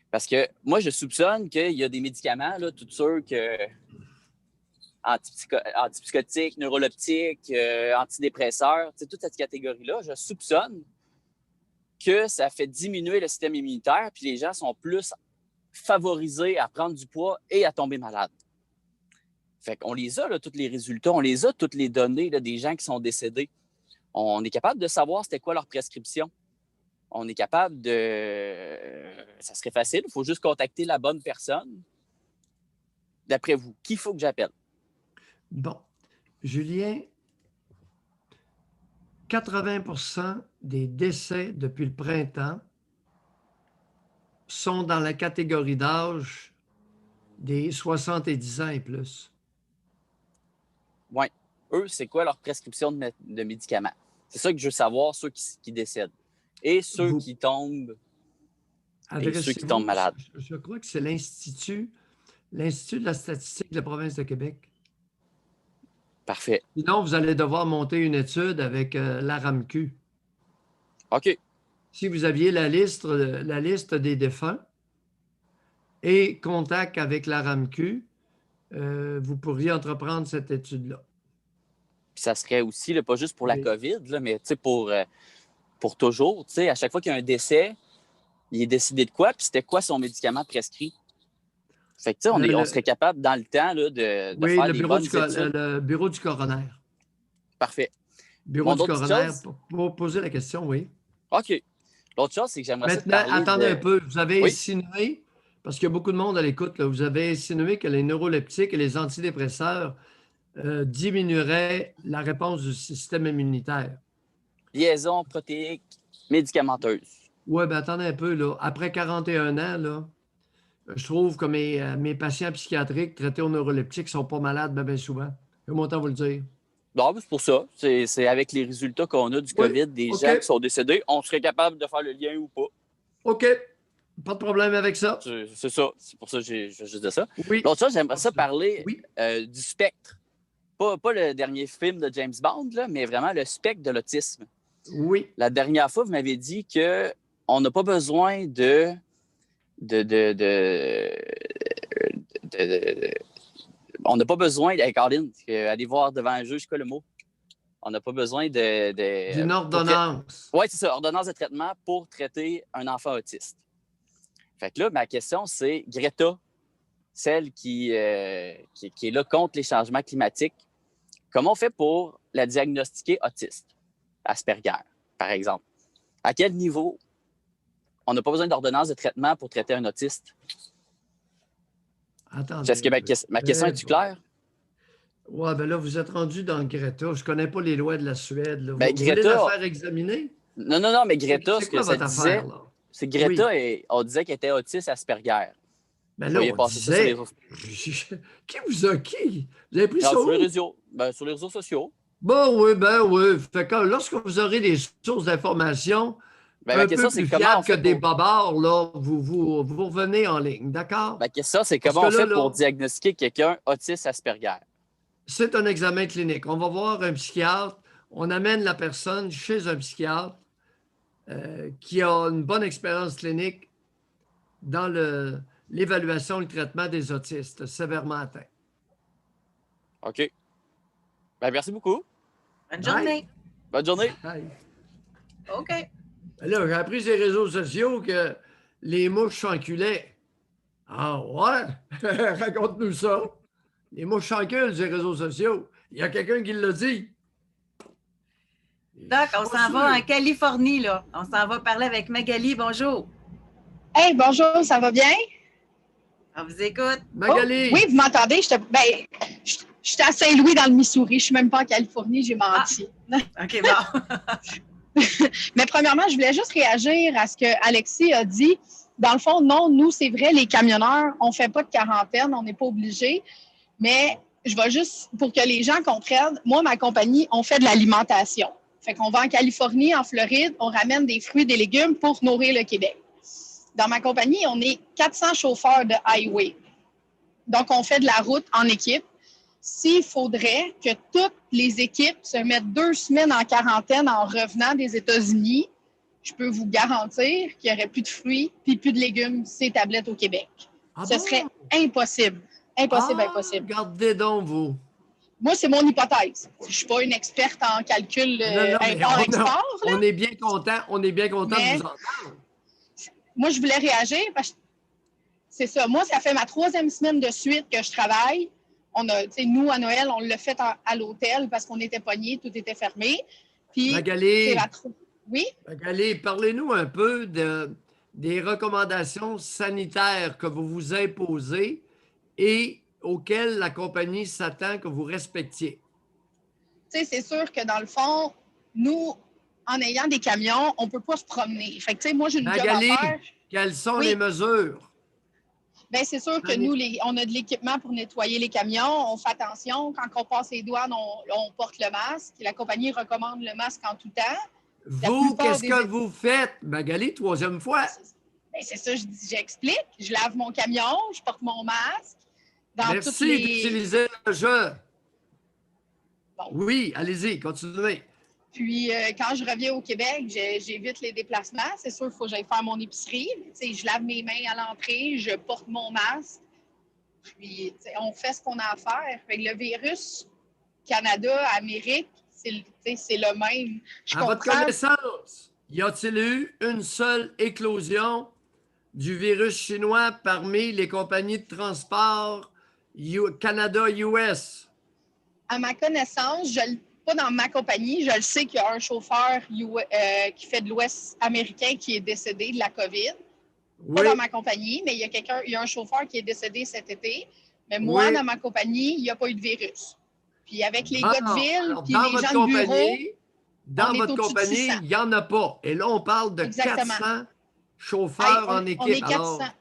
Parce que moi, je soupçonne qu'il y a des médicaments, là, tout sûr que antipsychotiques, neuroleptiques, antidépresseurs, toute cette catégorie-là, je soupçonne que ça fait diminuer le système immunitaire puis les gens sont plus favorisés à prendre du poids et à tomber malade. Fait qu'on les a, là, tous les résultats, on les a, toutes les données là, des gens qui sont décédés. On est capable de savoir c'était quoi leur prescription. on est capable de... Ça serait facile, il faut juste contacter la bonne personne. D'après vous, qui faut que j'appelle? Bon, Julien, 80% des décès depuis le printemps sont dans la catégorie d'âge des 70 ans et plus. Oui. Eux, c'est quoi leur prescription de médicaments? C'est ça que je veux savoir, ceux qui décèdent. Et ceux qui tombent... Et ceux qui tombent malades. Je crois que c'est l'Institut de la statistique de la province de Québec. Parfait. Sinon, vous allez devoir monter une étude avec l'ARAMQ. OK. Si vous aviez la liste des défunts et contact avec l'ARAMQ, vous pourriez entreprendre cette étude-là. Puis ça serait aussi, là, pas juste pour la COVID, là, mais pour toujours. À chaque fois qu'il y a un décès, il est décidé de quoi, puis c'était quoi son médicament prescrit. Fait que, on serait capable, dans le temps, là, de faire les bonnes études. Le bureau du coroner. Parfait. Bureau du coroner, pour poser la question, oui. OK. L'autre chose, c'est que j'aimerais ça parler attendez un peu. Vous avez insinué, parce qu'il y a beaucoup de monde à l'écoute, là, vous avez insinué que les neuroleptiques et les antidépresseurs diminueraient la réponse du système immunitaire. Liaison protéique médicamenteuse. Oui, bien attendez un peu. Là. Après 41 ans, là, je trouve que mes patients psychiatriques traités aux neuroleptiques ne sont pas malades bien souvent. J'ai mon temps vous le dire. Non, c'est pour ça. C'est avec les résultats qu'on a du COVID, des gens qui sont décédés, on serait capable de faire le lien ou pas. OK. Pas de problème avec ça. C'est ça. C'est pour ça que j'ai juste dit ça. Oui. L'autre chose, j'aimerais ça parler du spectre. Pas le dernier film de James Bond, là, mais vraiment le spectre de l'autisme. Oui. La dernière fois, vous m'avez dit qu'on n'a pas besoin on n'a pas besoin, Colin, aller voir devant un juge, c'est quoi le mot? On n'a pas besoin d'une ordonnance. Oui, c'est ça, ordonnance de traitement pour traiter un enfant autiste. Fait que là, ma question, c'est Greta, celle qui est là contre les changements climatiques, comment on fait pour la diagnostiquer autiste? Asperger, par exemple. À quel niveau on n'a pas besoin d'ordonnance de traitement pour traiter un autiste? Attendez. Est-ce que ma question est-tu claire? Oui, bien là, vous êtes rendu dans Greta. Je ne connais pas les lois de la Suède. Là. Vous Greta, voulez la faire examiner? Non, mais Greta, ce que ça disait, affaire, c'est Greta, on disait qu'elle était autiste Asperger. Ben là, on disait... Qui vous a qui? Vous avez pris ça sur les réseaux, sur les réseaux sociaux. Ben oui. Fait que lorsque vous aurez des sources d'information la question, c'est comment on fait que des bobards, là, vous revenez en ligne, d'accord? La question, c'est comment on fait pour diagnostiquer quelqu'un autiste Asperger? C'est un examen clinique. On va voir un psychiatre. On amène la personne chez un psychiatre qui a une bonne expérience clinique dans l'évaluation et le traitement des autistes sévèrement atteints. OK. Merci beaucoup. Bonne journée. Bonne journée. Bye. OK. Là, j'ai appris sur les réseaux sociaux que les mouches s'enculaient. Ah ouais? Raconte-nous ça. Les mouches s'enculent sur les réseaux sociaux. Il y a quelqu'un qui l'a dit. Donc, on s'en va en Californie, là. On s'en va parler avec Magali. Bonjour. Hey, bonjour, ça va bien? On vous écoute. Magali. Oui, vous m'entendez? Je suis à Saint-Louis, dans le Missouri. Je ne suis même pas en Californie, j'ai menti. OK, bon. Mais premièrement, je voulais juste réagir à ce que Alexis a dit. Dans le fond, non, nous, c'est vrai, les camionneurs, on ne fait pas de quarantaine, on n'est pas obligé. Mais je vais juste, pour que les gens comprennent, moi, ma compagnie, on fait de l'alimentation. Fait qu'on va en Californie, en Floride, on ramène des fruits et des légumes pour nourrir le Québec. Dans ma compagnie, on est 400 chauffeurs de highway. Donc, on fait de la route en équipe. S'il faudrait que toutes les équipes se mettent 2 semaines en quarantaine en revenant des États-Unis, je peux vous garantir qu'il n'y aurait plus de fruits puis plus de légumes sur ces tablettes au Québec. Ce serait impossible. Impossible. Regardez donc, vous. Moi, c'est mon hypothèse. Je ne suis pas une experte en calcul import-export. On est bien content de vous entendre. Moi, je voulais réagir parce que c'est ça. Moi, ça fait ma 3e semaine de suite que je travaille. Nous, à Noël, on l'a fait à l'hôtel parce qu'on était pognés, tout était fermé. Puis, Magali, Oui? Magali, parlez-nous un peu des recommandations sanitaires que vous vous imposez et auxquelles la compagnie s'attend que vous respectiez. Tu sais, c'est sûr que dans le fond, nous, en ayant des camions, on ne peut pas se promener. Fait que, tu sais, moi, j'ai une job à Magali, faire. quelles sont Oui. les mesures? Bien, c'est sûr que nous, on a de l'équipement pour nettoyer les camions. On fait attention. Quand on passe les douanes, on porte le masque. La compagnie recommande le masque en tout temps. Vous, qu'est-ce que vous faites? Magali, troisième fois. Bien, c'est ça, j'explique. Je lave mon camion, je porte mon masque. Merci d'utiliser le jeu. Bon. Oui, allez-y, continuez. Puis, quand je reviens au Québec, j'évite les déplacements. C'est sûr qu'il faut que j'aille faire mon épicerie. Je lave mes mains à l'entrée, je porte mon masque. Puis, on fait ce qu'on a à faire. Fait que le virus, Canada, Amérique, c'est le même. À votre connaissance, y a-t-il eu une seule éclosion du virus chinois parmi les compagnies de transport Canada-US? À ma connaissance, pas dans ma compagnie, je le sais qu'il y a un chauffeur qui fait de l'Ouest américain qui est décédé de la COVID. Oui. Pas dans ma compagnie, mais il y a un chauffeur qui est décédé cet été. Mais moi, Oui. dans ma compagnie, il n'y a pas eu de virus. Puis avec les gars de ville, alors, puis dans les votre gens de bureau, compagnie, dans on est votre au-dessus de compagnie, 600. il n'y en a pas. Et là, on parle de Exactement. 400 chauffeurs en équipe. On est 400. Alors,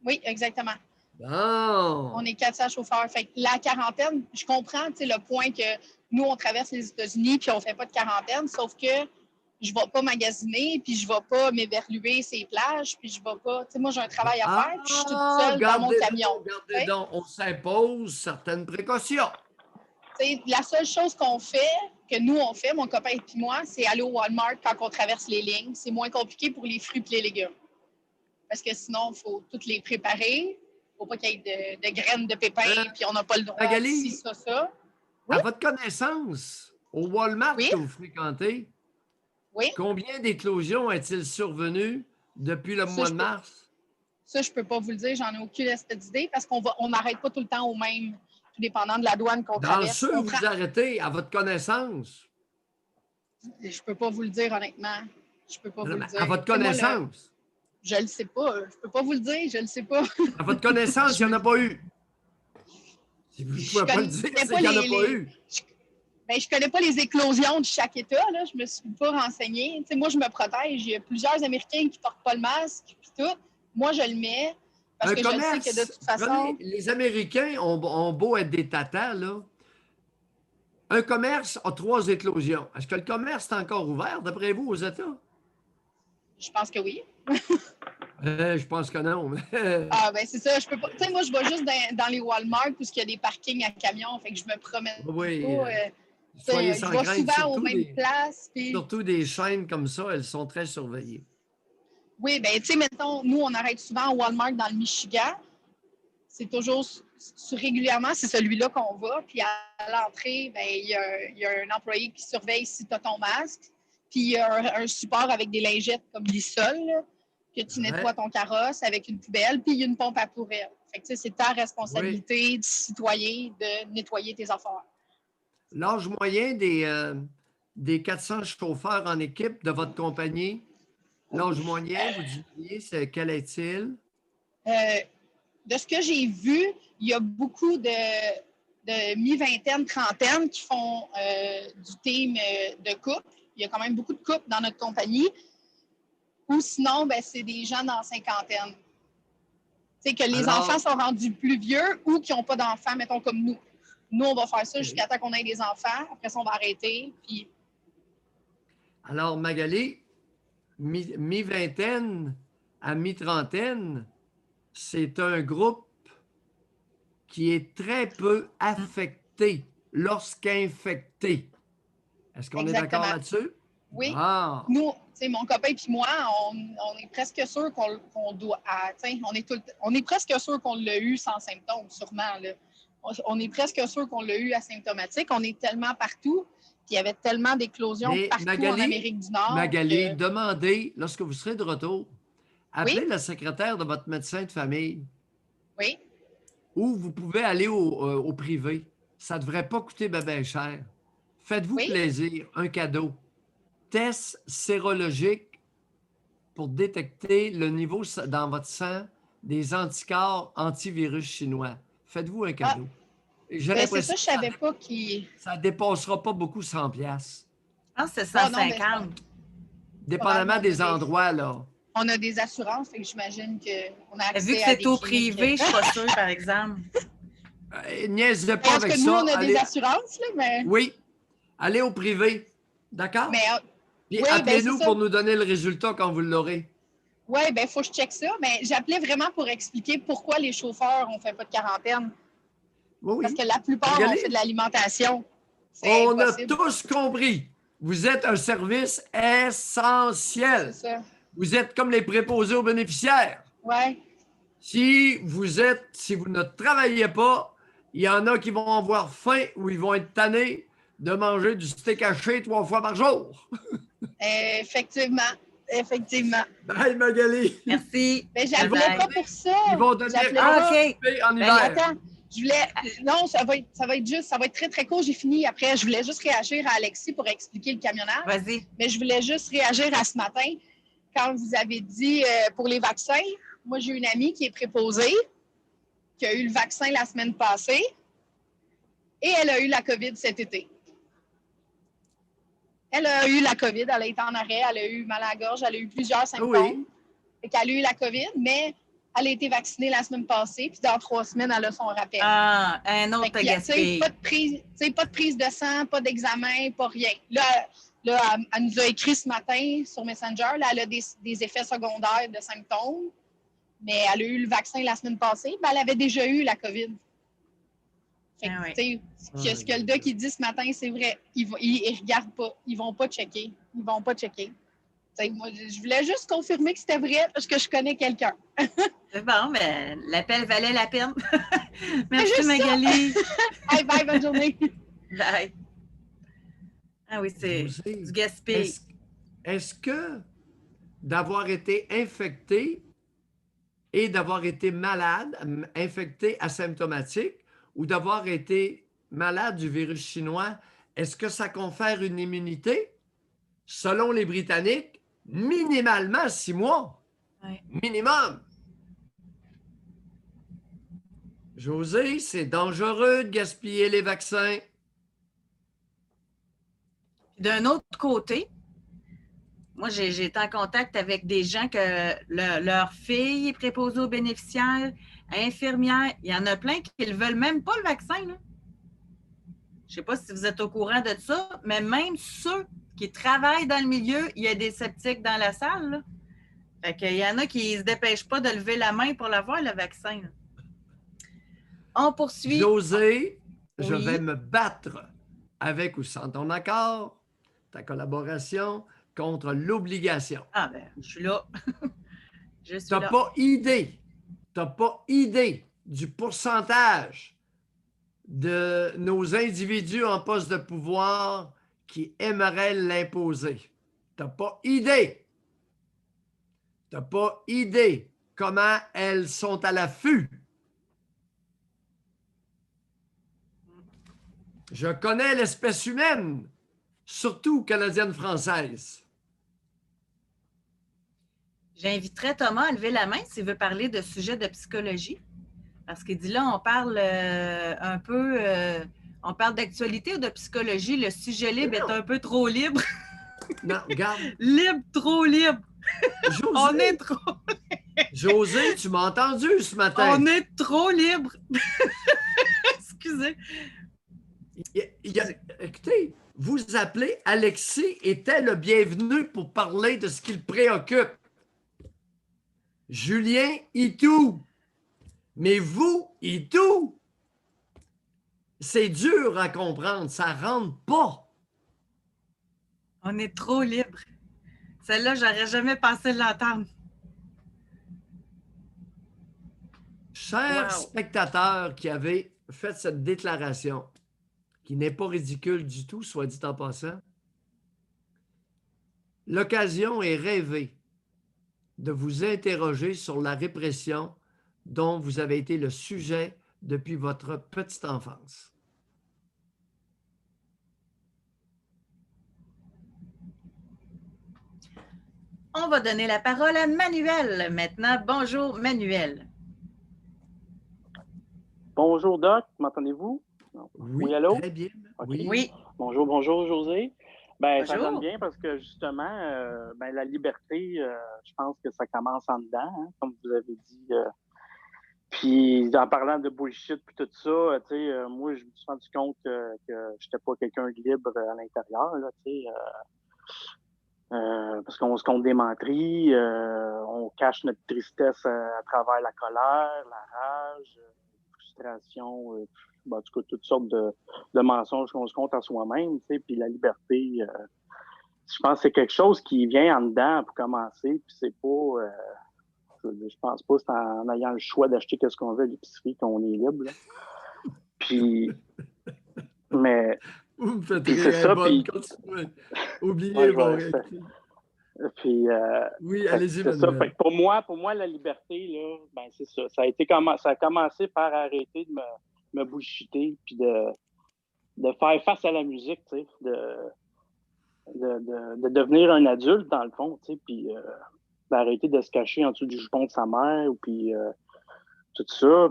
Oui, exactement. bon. On est 400 chauffeurs. Fait que la quarantaine, je comprends le point que nous, on traverse les États-Unis puis on ne fait pas de quarantaine, sauf que je ne vais pas magasiner puis je ne vais pas m'éverluer ces plages puis je ne vais pas... Tu sais, moi, j'ai un travail à faire puis je suis toute seule dans mon camion. Regardez donc, on s'impose certaines précautions. T'sais, la seule chose qu'on fait, que nous, on fait, mon copain et moi, c'est aller au Walmart quand on traverse les lignes. C'est moins compliqué pour les fruits et les légumes. Parce que sinon, il faut toutes les préparer. Il ne faut pas qu'il y ait de graines de pépins, puis on n'a pas le droit Magali, de ça. Oui? À votre connaissance, au Walmart Oui? que vous fréquentez, oui? Combien d'éclosions est-il survenu depuis le mois de mars? Ça, je ne peux pas vous le dire. J'en ai aucune idée parce qu'on n'arrête pas tout le temps au même, tout dépendant de la douane qu'on traverse. Dans ceux où vous arrêtez, à votre connaissance? Je ne peux pas vous le dire, honnêtement. Je peux pas vous le dire. À votre connaissance? Je ne le sais pas. Je ne peux pas vous le dire. Je ne le sais pas. À votre connaissance, il n'y en a pas eu? Si vous ne pouvez pas le dire, c'est qu'il n'y en a pas eu. Je ne connais pas les éclosions de chaque État. Là. Je ne me suis pas renseignée. Moi, je me protège. Il y a plusieurs Américains qui ne portent pas le masque. Puis tout. Moi, je le mets parce que je sais que de toute façon... Les Américains ont beau être des tatas, là. Un commerce a 3 éclosions. Est-ce que le commerce est encore ouvert, d'après vous, aux États? Je pense que oui. Je pense que non. Ah, ben c'est ça. Je peux pas. Tu sais, moi, je vais juste dans les Walmart où il y a des parkings à camions. Fait que je me promène oui, pas. Soyez Je sans vais crainte, souvent aux mêmes places. Puis... Surtout des chaînes comme ça, elles sont très surveillées. Oui, bien, tu sais, mettons, nous, on arrête souvent au Walmart dans le Michigan. C'est toujours régulièrement, c'est celui-là qu'on va. Puis à l'entrée, bien, il y a un employé qui surveille si tu as ton masque. Puis il y a un support avec des lingettes comme Lissol, que tu nettoies ton carrosse avec une poubelle, puis il y a une pompe à poubelle. Fait que, c'est ta responsabilité de citoyen de nettoyer tes affaires. L'âge moyen des 400 chauffeurs en équipe de votre compagnie, l'âge moyen, vous diriez, quel est-il? De ce que j'ai vu, il y a beaucoup de mi-vingtaine, trentaine qui font du team de couple. Il y a quand même beaucoup de couples dans notre compagnie. Ou sinon, ben, c'est des gens dans la cinquantaine. C'est que les enfants sont rendus plus vieux ou qui n'ont pas d'enfants, mettons comme nous. Nous, on va faire ça jusqu'à temps qu'on ait des enfants. Après ça, on va arrêter. Puis... Alors, Magali, mi-vingtaine à mi-trentaine, c'est un groupe qui est très peu affecté lorsqu'infecté. Est-ce qu'on est d'accord là-dessus? Oui. Ah. Nous, mon copain et moi, on est presque sûr qu'on doit... on est presque sûr qu'on l'a eu sans symptômes, sûrement. Là. On est presque sûr qu'on l'a eu asymptomatique. On est tellement partout. Puis il y avait tellement d'éclosions partout en Amérique du Nord. Magali, demandez, lorsque vous serez de retour, appelez la secrétaire de votre médecin de famille. Oui. Ou vous pouvez aller au privé. Ça ne devrait pas coûter bien cher. Faites-vous plaisir, un cadeau. test sérologique pour détecter le niveau dans votre sang des anticorps antivirus chinois. Faites-vous un cadeau. J'ai Ben, c'est l'impression ça, je savais pas qu'il... ça ne dépassera pas beaucoup 100 piastres. Ah, c'est Ah, non, mais 150. Dépendamment probablement, des endroits, là. On a des assurances, fait que j'imagine qu'on a accès Vu que à c'est des au cliniques. privé, je suis pas sûre, par exemple. Niaise pas Parce avec que nous, ça. on a des Allez- assurances, là, mais... Oui, allez au privé. D'accord? mais Puis oui, ben, appelez-nous c'est ça. pour nous donner le résultat quand vous l'aurez. oui, ben il faut que je check ça. Mais j'appelais vraiment pour expliquer pourquoi les chauffeurs, on ne fait pas de quarantaine. Oui, Parce oui. que la plupart, Regardez. on fait de l'alimentation. C'est On a impossible. tous compris. Vous êtes un service C'est essentiel. ça. Vous êtes comme les préposés aux bénéficiaires. Oui. Si vous ne travaillez pas, il y en a qui vont avoir faim ou ils vont être tannés de manger du steak haché 3 fois par jour. Effectivement. Effectivement. Bye, Magali. Merci. Mais j'appelais Bye-bye. pas pour ça. Ils vont donner J'appelais Ah, pas. OK. en hiver. Attends, je voulais. Non, ça va être très, très court. J'ai fini après. Je voulais juste réagir à Alexis pour expliquer le camionnage. Vas-y. Mais je voulais juste réagir à ce matin quand vous avez dit pour les vaccins. Moi, j'ai une amie qui est préposée, qui a eu le vaccin la semaine passée et elle a eu la COVID cet été. Elle a eu la COVID, elle a été en arrêt, elle a eu mal à la gorge, elle a eu plusieurs symptômes. Oui. Fait qu'elle a eu la COVID, mais elle a été vaccinée la semaine passée, puis dans 3 semaines, elle a son rappel. Ah, un autre Fait que, gaspille. pas de prise de sang, pas d'examen, pas rien. Là, elle nous a écrit ce matin sur Messenger. Là, elle a des effets secondaires de symptômes, mais elle a eu le vaccin la semaine passée, mais elle avait déjà eu la COVID. Fait que, Ah oui. tu sais, ce que le doc il dit ce matin, c'est vrai. Ils regardent pas. Ils vont pas checker. Ils vont pas checker. Tu sais, moi, je voulais juste confirmer que c'était vrai parce que je connais quelqu'un. C'est bon, mais l'appel valait la peine. Merci, juste ça. Magali. Hey, bye, bonne journée. Bye. Ah oui, c'est José, du gaspille. Est-ce que d'avoir été infecté et d'avoir été malade, infecté asymptomatique, ou d'avoir été malade du virus chinois, est-ce que ça confère une immunité? Selon les Britanniques, minimalement 6 mois. Ouais. Minimum. José, c'est dangereux de gaspiller les vaccins. D'un autre côté, moi, j'ai été en contact avec des gens que leur fille est préposée aux bénéficiaires, infirmière. Il y en a plein qui ne veulent même pas le vaccin. Là. Je ne sais pas si vous êtes au courant de ça, mais même ceux qui travaillent dans le milieu, il y a des sceptiques dans la salle. Là. Fait qu'il y en a qui ne se dépêchent pas de lever la main pour l'avoir, le vaccin. Là. On poursuit. José, je Oui. vais me battre avec ou sans ton accord, ta collaboration, contre l'obligation. Ah ben, je suis là. Je suis Tu n'as là. pas idée du pourcentage de nos individus en poste de pouvoir qui aimeraient l'imposer. Tu n'as pas idée. Tu n'as pas idée comment elles sont à l'affût. Je connais l'espèce humaine, surtout canadienne-française. J'inviterais Thomas à lever la main s'il veut parler de sujets de psychologie. Parce qu'il dit là, on parle un peu, on parle d'actualité ou de psychologie. Le sujet libre est un peu trop libre. Non, regarde. Libre, trop libre. José, On est trop, José, tu m'as entendu ce matin. on est trop libre. Excusez. Écoutez, vous appelez Alexis était le bienvenu pour parler de ce qui le préoccupe. Julien, et tout. Mais vous, et tout. C'est dur à comprendre, ça rentre pas. On est trop libre. Celle-là, j'aurais jamais pensé l'entendre. Chers Wow. spectateurs qui avaient fait cette déclaration, qui n'est pas ridicule du tout, soit dit en passant, l'occasion est rêvée de vous interroger sur la répression dont vous avez été le sujet depuis votre petite enfance. On va donner la parole à Manuel maintenant. Bonjour, Manuel. Bonjour, Doc. M'entendez-vous? Oui, allô? très bien. Okay. Oui. Bonjour, José. Ben, ça Bonjour. donne bien parce que justement, la liberté, je pense que ça commence en dedans, hein, comme vous avez dit. Puis en parlant de bullshit puis tout ça, moi, je me suis rendu compte que je n'étais pas quelqu'un de libre à l'intérieur, là, parce qu'on se compte des menteries, on cache notre tristesse à travers la colère, la rage, frustration, en tout cas, toutes sortes de mensonges qu'on se compte à soi-même, puis la liberté, je pense que c'est quelque chose qui vient en dedans pour commencer, puis c'est pas, je pense pas que c'est en ayant le choix d'acheter ce qu'on veut à l'épicerie qu'on est libre, là. Puis, mais... Vous me faites rire, ça, puis... Oubliez mon Puis, oui, allez-y, c'est ça. Pour moi, la liberté, là, ben, c'est ça. Ça a commencé par arrêter de me bullshiter, puis de faire face à la musique, tu sais, de devenir un adulte, dans le fond, tu sais, puis d'arrêter de se cacher en dessous du jupon de sa mère, puis tout ça.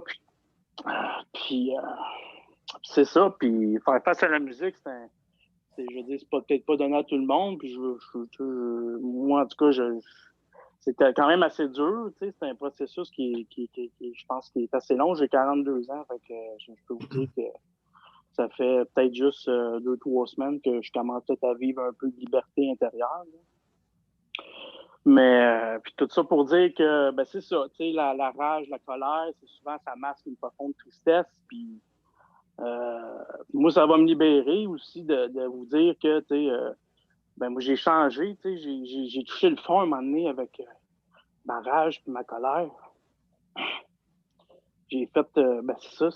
Puis c'est ça. Puis faire face à la musique, je veux dire, c'est peut-être pas donné à tout le monde. Puis moi, en tout cas, c'était quand même assez dur. Tu sais, c'est un processus qui, je pense, qui est assez long. J'ai 42 ans, fait que je peux vous dire que ça fait peut-être juste 2-3 semaines que je commence peut-être à vivre un peu de liberté intérieure, là. Mais puis tout ça pour dire que ben c'est ça, tu sais, la rage, la colère, c'est souvent ça masque une profonde tristesse. Puis moi, ça va me libérer aussi de vous dire que, tu sais, moi, j'ai changé, tu sais, j'ai touché le fond à un moment donné avec ma rage et ma colère. J'ai fait, c'est ça,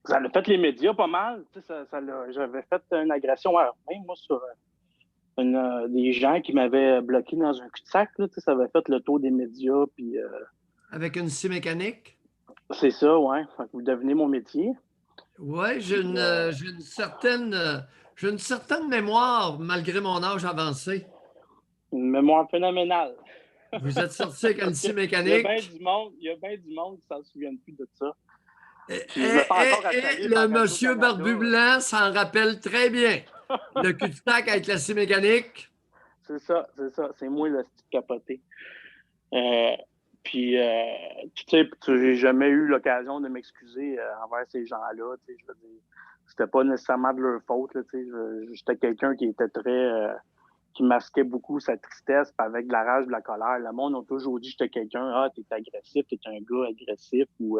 ça l'a fait les médias pas mal, tu sais, j'avais fait une agression à même moi sur des gens qui m'avaient bloqué dans un cul-de-sac, là, tu sais, ça avait fait le tour des médias, puis... Avec une scie mécanique? C'est ça, ouais. Vous devinez mon métier. Oui, j'ai une certaine mémoire malgré mon âge avancé. Une mémoire phénoménale. Vous êtes sorti avec une scie mécanique. Il y a bien du monde qui ne s'en souviennent plus de ça. Le monsieur barbu blanc s'en rappelle très bien. Le cul-de-sac avec la scie mécanique. C'est ça. C'est moi le petit capoté. Puis, tu sais, j'ai jamais eu l'occasion de m'excuser envers ces gens-là. Tu sais, je veux dire, c'était pas nécessairement de leur faute. Là, tu sais, j'étais quelqu'un qui était très... qui masquait beaucoup sa tristesse, puis avec de la rage, de la colère. Le monde a toujours dit que j'étais quelqu'un, t'es agressif, t'es un gars agressif, ou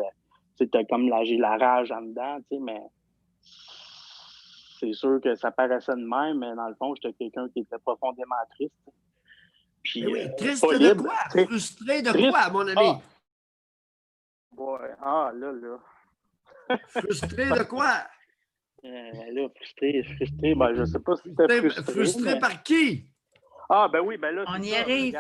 t'as comme j'ai la rage en dedans, tu sais, mais c'est sûr que ça paraissait de même, mais dans le fond, j'étais quelqu'un qui était profondément triste. Puis, oui, triste de libre, quoi? Frustré de triste. Quoi, mon ami? Là. Frustré de quoi? Là, frustré, ben, je sais pas si c'était frustré. Frustré par qui? Ah, ben oui, ben là, on y arrive.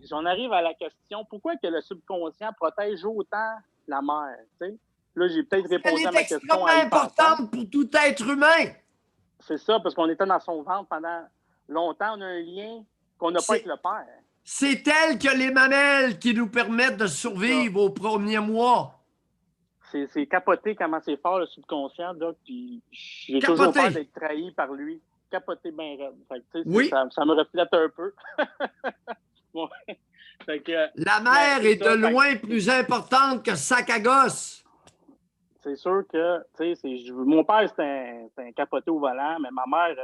J'en arrive à la question, pourquoi que le subconscient protège autant la mère, tu sais? Là, j'ai peut-être répondu à ma question. Elle est extrêmement importante pour tout être humain. C'est ça, parce qu'on était dans son ventre pendant longtemps. On a un lien qu'on n'a pas avec le père. C'est elle que les mamelles qui nous permettent de survivre aux premiers mois. C'est capoté comment c'est fort, le subconscient, Doc, puis j'ai toujours peur d'être trahi par lui. Capoté bien raide. Fait que, oui. Ça me reflète un peu. Bon. Fait que, la mère est de loin plus importante que sac à gosse. C'est sûr que, tu sais, mon père, c'est un capoté au volant, mais ma mère,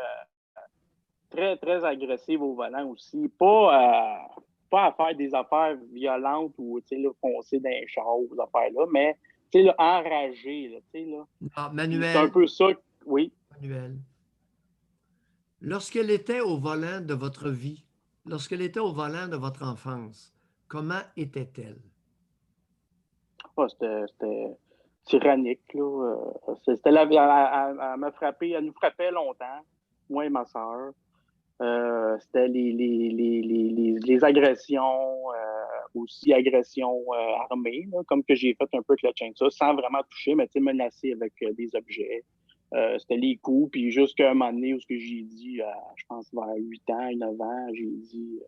très, très agressive au volant aussi. Pas à faire des affaires violentes ou, tu sais, foncer dans les chars, ces affaires-là, mais, tu sais, enragé, là, tu sais, là. Ah, Manuel. C'est un peu ça, oui. Manuel. Lorsqu'elle était au volant de votre vie, lorsqu'elle était au volant de votre enfance, comment était-elle? Oh, c'était tyrannique, là. C'était elle nous frappait longtemps, moi et ma soeur. C'était les agressions, aussi agressions armées, là, comme que j'ai fait un peu avec la chainsaw, sans vraiment toucher, mais menacer avec des objets. C'était les coups. Puis jusqu'à un moment donné où ce que j'ai dit, je pense vers 8 ans, 9 ans, j'ai dit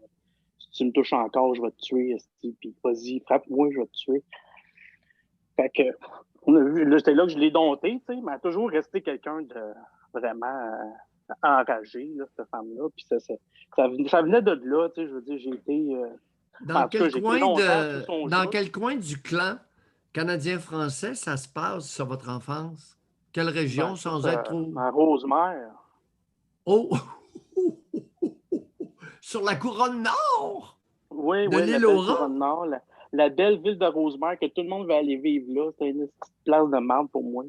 si tu me touches encore, je vais te tuer. Puis vas-y, frappe-moi, je vais te tuer. Fait que c'était là que je l'ai dompté, tu sais, mais elle a toujours resté quelqu'un de vraiment enragé, là, cette femme-là. Puis ça venait de là, tu sais, je veux dire, j'ai été. Dans quel Dans quel coin du clan canadien-français ça se passe sur votre enfance? Quelle région, sans être trop... À Rosemère. Oh! Sur la couronne nord! Oui, de oui, l'île la aux belle rats? couronne nord, la belle ville de Rosemère, que tout le monde veut aller vivre là. C'était une petite place de merde pour moi.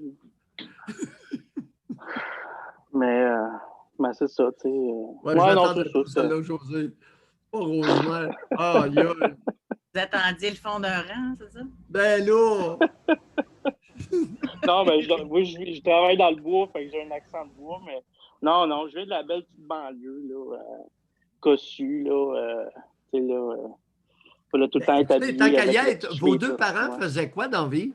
Mais c'est ça, tu sais. Ouais, je l'attendais pas, celle-là, José. Pas Rosemère. Ah, Vous attendiez le fond d'un rang, c'est ça? Ben là! Non, mais moi, je travaille dans le bois, fait que j'ai un accent de bois, mais non, je viens de la belle petite banlieue, là, Cossu, là, tu sais, là, faut là, tout le temps être habillé Tant qu'à avec y le être, petit vos cheveu, deux ça. parents faisaient quoi dans la vie?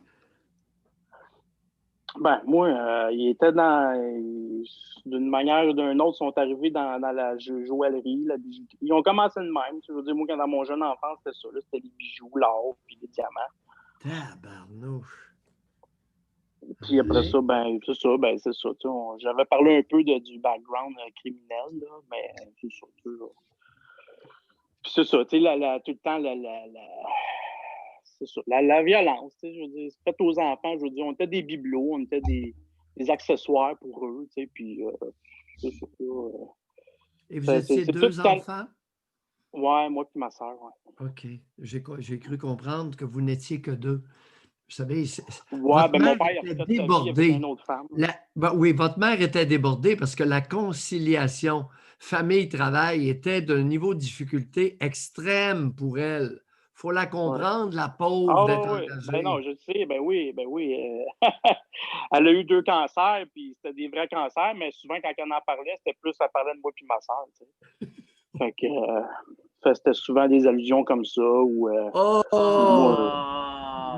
Ben, moi, ils étaient d'une manière ou d'une autre, sont arrivés dans la joaillerie, la bijouterie. Ils ont commencé de même. Je veux dire, moi, quand dans mon jeune enfance, c'était ça. C'était les bijoux, l'or, puis les diamants. Tabarnouche. Puis après ça, c'est ça. J'avais parlé un peu du background criminel, là, mais c'est ça. Puis c'est ça, tu sais, tout le temps, c'est ça, la violence, tu sais, je veux dire, c'est fait aux enfants, je veux dire, on était des bibelots, on était des accessoires pour eux, tu sais, puis c'est ça. Et vous étiez deux enfants? Ouais, moi puis ma soeur, ouais. OK. J'ai cru comprendre que vous n'étiez que deux. Vous savez, ouais, votre mon mère père était a fait débordée. une autre femme. Oui, votre mère était débordée parce que la conciliation famille-travail était d'un niveau de difficulté extrême pour elle. Il faut la comprendre, la pauvre, d'être engagée. Ben non, je le sais, ben oui. Elle a eu 2 cancers, puis c'était des vrais cancers, mais souvent, quand elle en parlait, c'était plus, elle parlait de moi puis ma soeur, tu sais. Fait que c'était souvent des allusions comme ça, ou...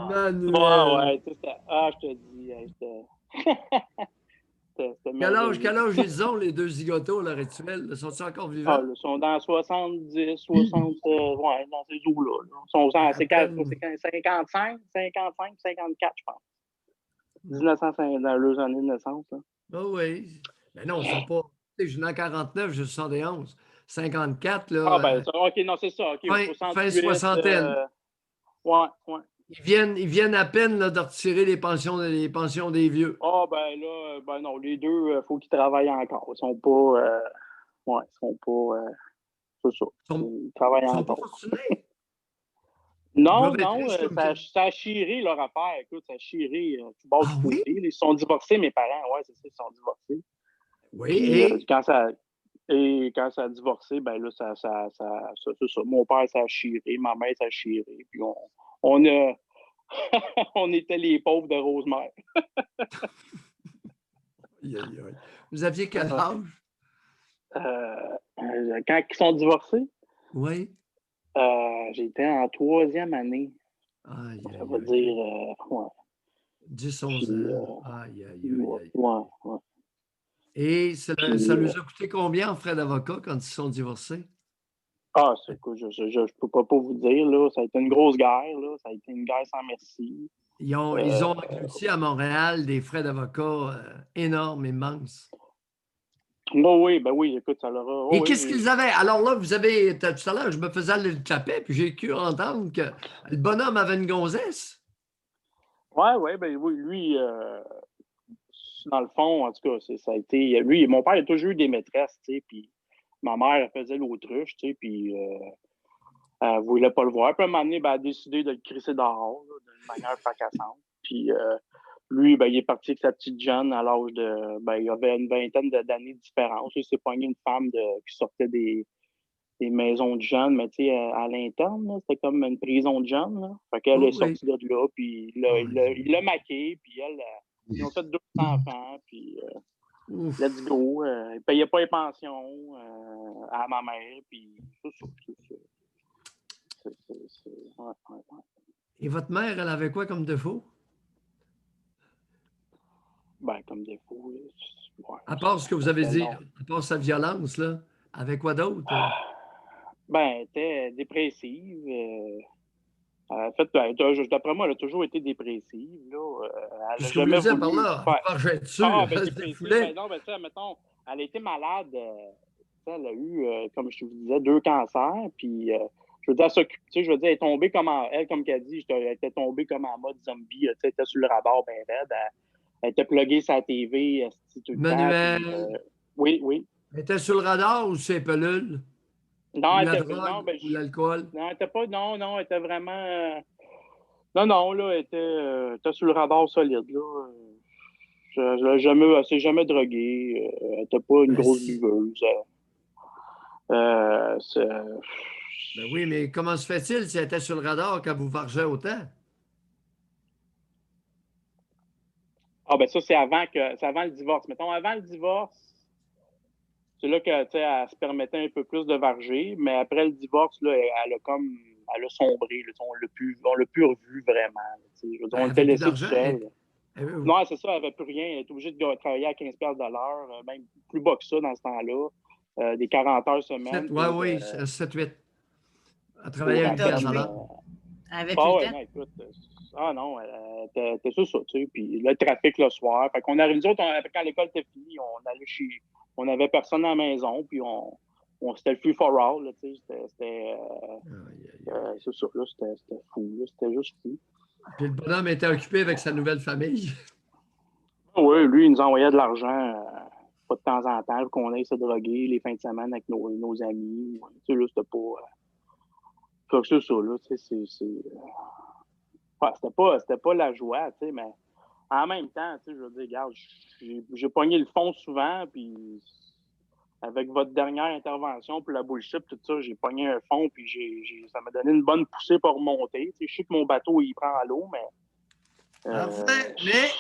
Manuel! Ouais, tu sais, je te dis, c'était merveilleux. Quel âge ils ont, les deux zigotos, à l'heure actuelle? Sont-ils encore vivants? Ils sont dans 70, 60, ouais, dans ces eaux-là. Ils sont dans 55, 54, je pense. 1950, dans leurs années de naissance. Là. Ah oui. Mais non, ils ne sont pas... Je suis né en 49, je suis 71. 54, là... OK, non, c'est ça. OK, fin soixantaine. Ouais. Ils viennent à peine là, de retirer les pensions des vieux. Non, les deux, il faut qu'ils travaillent encore. Ils sont pas... c'est ça. Ils travaillent encore. Ils sont pas fortunés. Non, ça a chiré leur affaire. Écoute, ça a chiré tout bas du côté. Oui? Ils sont divorcés, mes parents. Ouais, c'est ça, ils sont divorcés. Oui, et quand ça a divorcé, ben là, c'est ça. Mon père, ça a chiré. Ma mère, ça a chiré. Puis on a... on était les pauvres de Rosemère. Vous aviez quel âge? Quand ils sont divorcés? Oui. J'étais en 3e année. Ça veut dire, 10-11 ans. Ouais. Et ça nous a coûté combien en frais d'avocat quand ils se sont divorcés? C'est quoi, je peux pas vous dire, là. Ça a été une grosse guerre, là. Ça a été une guerre sans merci. Ils ont englouti à Montréal des frais d'avocat énormes, immenses. Oui, écoute, ça leur a... Et qu'est-ce qu'ils avaient? Alors là, tout à l'heure, je me faisais le clapet, puis j'ai cru entendre que le bonhomme avait une gonzesse. Oui, lui, dans le fond, en tout cas, ça a été... Lui, mon père a toujours eu des maîtresses, tu sais, puis ma mère, elle faisait l'autruche, tu sais, puis elle voulait pas le voir. Puis à un moment donné, elle a décidé de le crisser dehors, d'une manière fracassante. Puis lui, il est parti avec sa petite jeune à l'âge de... il avait une vingtaine d'années de différence. Il s'est pogné une femme qui sortait des maisons de jeunes, mais tu sais, à l'interne, c'était comme une prison de jeunes. Là. Fait qu'elle est sortie de là, puis il l'a maquée, puis ils ont fait 2 enfants, puis let's go. Il payait pas les pensions à ma mère, puis tout ça. Et votre mère, elle avait quoi comme défaut? Ben, comme défaut. Ouais. À part ce que vous avez dit, Non. à part sa violence, là, avec quoi d'autre? Ben, elle était dépressive. En fait, ben, d'après moi, elle a toujours été dépressive. Là. Elle C'est n'a ce que vous voulez jamais dire par voulu là? faire. Marcher dessus. Ah, ben, Elle dépressive, voulait. ben non, ben, tu sais, mettons, elle a été malade. Elle a eu, comme je vous disais, 2 cancers. Puis, je veux dire, je veux dire, elle est tombée comme qu'elle dit, elle était tombée comme en mode zombie. Elle était sur le radar, ben raide. Elle était pluguée sur la TV tout le temps. Manuel. Puis, oui, oui. Elle était sur le radar ou ses pelules? Non, Ou elle la était, drogue non, ben, ou l'alcool? non, elle était pas, non, elle était vraiment, non, là, elle était sur le radar solide, là. Elle s'est jamais droguée. Elle n'était pas une Ben, grosse buveuse. Ben oui, mais comment se fait-il si elle était sur le radar quand vous vargez autant? Ah, ben ça, c'est avant le divorce. Mettons, avant le divorce, c'est là que, tu sais, elle se permettait un peu plus de varger, mais après le divorce, là, elle a sombré. Là, on l'a plus revu vraiment. Là, je veux dire, Ben, on elle était avait plus laissés tout d'argent. seuls. Non, c'est ça, elle n'avait plus rien. Elle était obligée de travailler à 15$ de l'heure, même plus bas que ça dans ce temps-là. Des 40 heures semaine. Oui, 7-8. Elle travaillait à 8 piastres à l'heure. Avec Ah le ouais, temps. non, écoute. Ah non, t'es sur ça, tu sais. Puis le trafic le soir. Fait qu'on arrive, nous autres, quand l'école était finie, on avait personne à la maison, puis c'était le free for all, là, tu sais. C'est ça, là, c'était fou, là, c'était juste fou. Puis le bonhomme était occupé avec sa nouvelle famille. Oui, lui, il nous envoyait de l'argent, pas de temps en temps, qu'on aille se droguer les fins de semaine avec nos amis. Tu sais, là, c'était pas... c'est ça, là, tu sais, c'était pas la joie, tu sais, mais en même temps, tu sais, je veux dire, regarde, j'ai pogné le fond souvent, puis avec votre dernière intervention pour la bullshit, tout ça, j'ai pogné un fond, puis ça m'a donné une bonne poussée pour remonter. Tu sais, je sais que mon bateau, il prend à l'eau, mais... Mais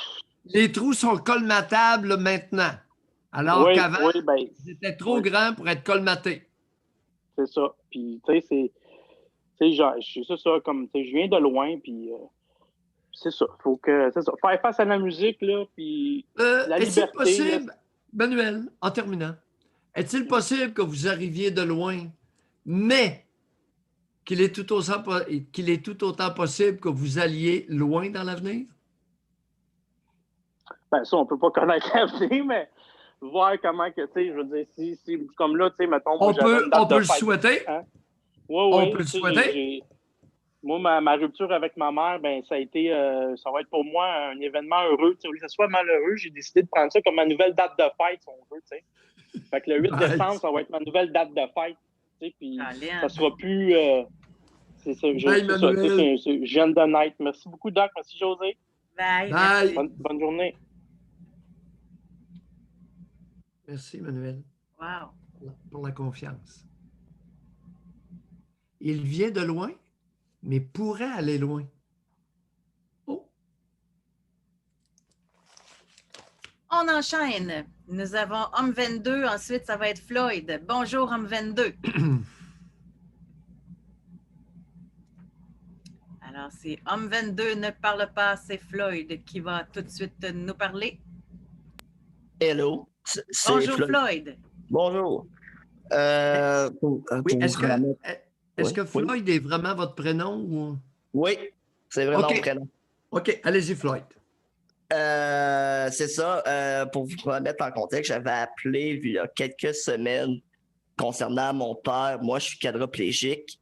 les trous sont colmatables là, maintenant. Alors oui, qu'avant, oui, ben, c'était trop grand pour être colmaté. C'est ça. Puis, tu sais, c'est ça, comme, tu sais, je viens de loin, puis c'est ça. C'est ça. Faire face à la musique, là, puis la est-il liberté. possible, là, Manuel, en terminant, est-il possible que vous arriviez de loin, mais qu'il est tout autant possible que vous alliez loin dans l'avenir? ben, ça, on peut pas connaître l'avenir, mais voir comment que, tu sais, je veux dire, si comme là, tu sais, mettons, On peut le souhaiter. Hein? On peut le souhaiter. Moi, ma rupture avec ma mère, ben, ça va être pour moi un événement heureux. Au lieu que ce soit malheureux, j'ai décidé de prendre ça comme ma nouvelle date de fête, si on veut, tu sais. Fait que le 8 décembre, ça va être ma nouvelle date de fête, tu sais, puis ça sera plus... c'est ça, je viens de naître. Merci beaucoup, Doc. Merci, José. Bye. Bye. Bonne journée. Merci, Manuel. Wow. Pour la confiance. Il vient de loin, mais pourrait aller loin. Oh! On enchaîne. Nous avons Homme 22, ensuite ça va être Floyd. Bonjour, Homme 22. Alors, c'est Homme 22 ne parle pas, c'est Floyd qui va tout de suite nous parler. Hello. Bonjour, Floyd. Bonjour. Oui, est-ce que Floyd est vraiment votre prénom? Ou... Oui, c'est vraiment mon prénom. OK, allez-y, Floyd. C'est ça. Pour vous remettre en contexte, j'avais appelé il y a quelques semaines concernant mon père. Moi, je suis quadriplégique.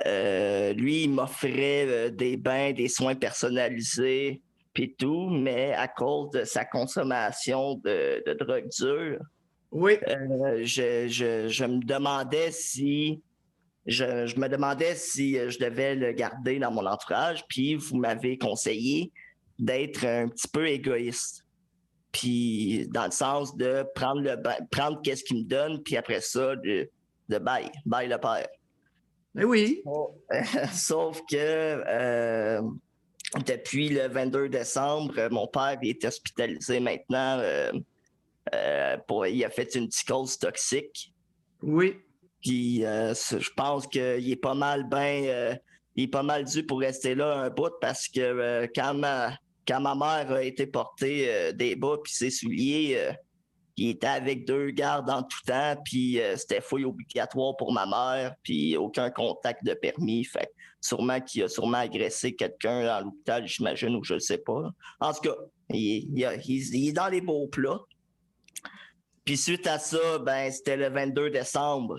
Lui, il m'offrait des bains, des soins personnalisés, puis tout, mais à cause de sa consommation de drogue dure, oui. Je me demandais si je devais le garder dans mon entourage, puis vous m'avez conseillé d'être un petit peu égoïste. Puis dans le sens de prendre qu'est-ce qu'il me donne, puis après ça, de bye le père. Mais oui. Sauf que depuis le 22 décembre, mon père est hospitalisé maintenant. Il a fait une psychose toxique. Oui. Puis je pense qu'il est pas mal il est pas mal dû pour rester là un bout parce que quand quand ma mère a été porter des bas puis ses souliers, il était avec 2 gardes en tout temps, puis c'était fouille obligatoire pour ma mère, puis aucun contact de permis. Fait sûrement qu'il a sûrement agressé quelqu'un dans l'hôpital, j'imagine, ou je ne sais pas. En tout cas, il est dans les beaux plats. Puis suite à ça, ben c'était le 22 décembre.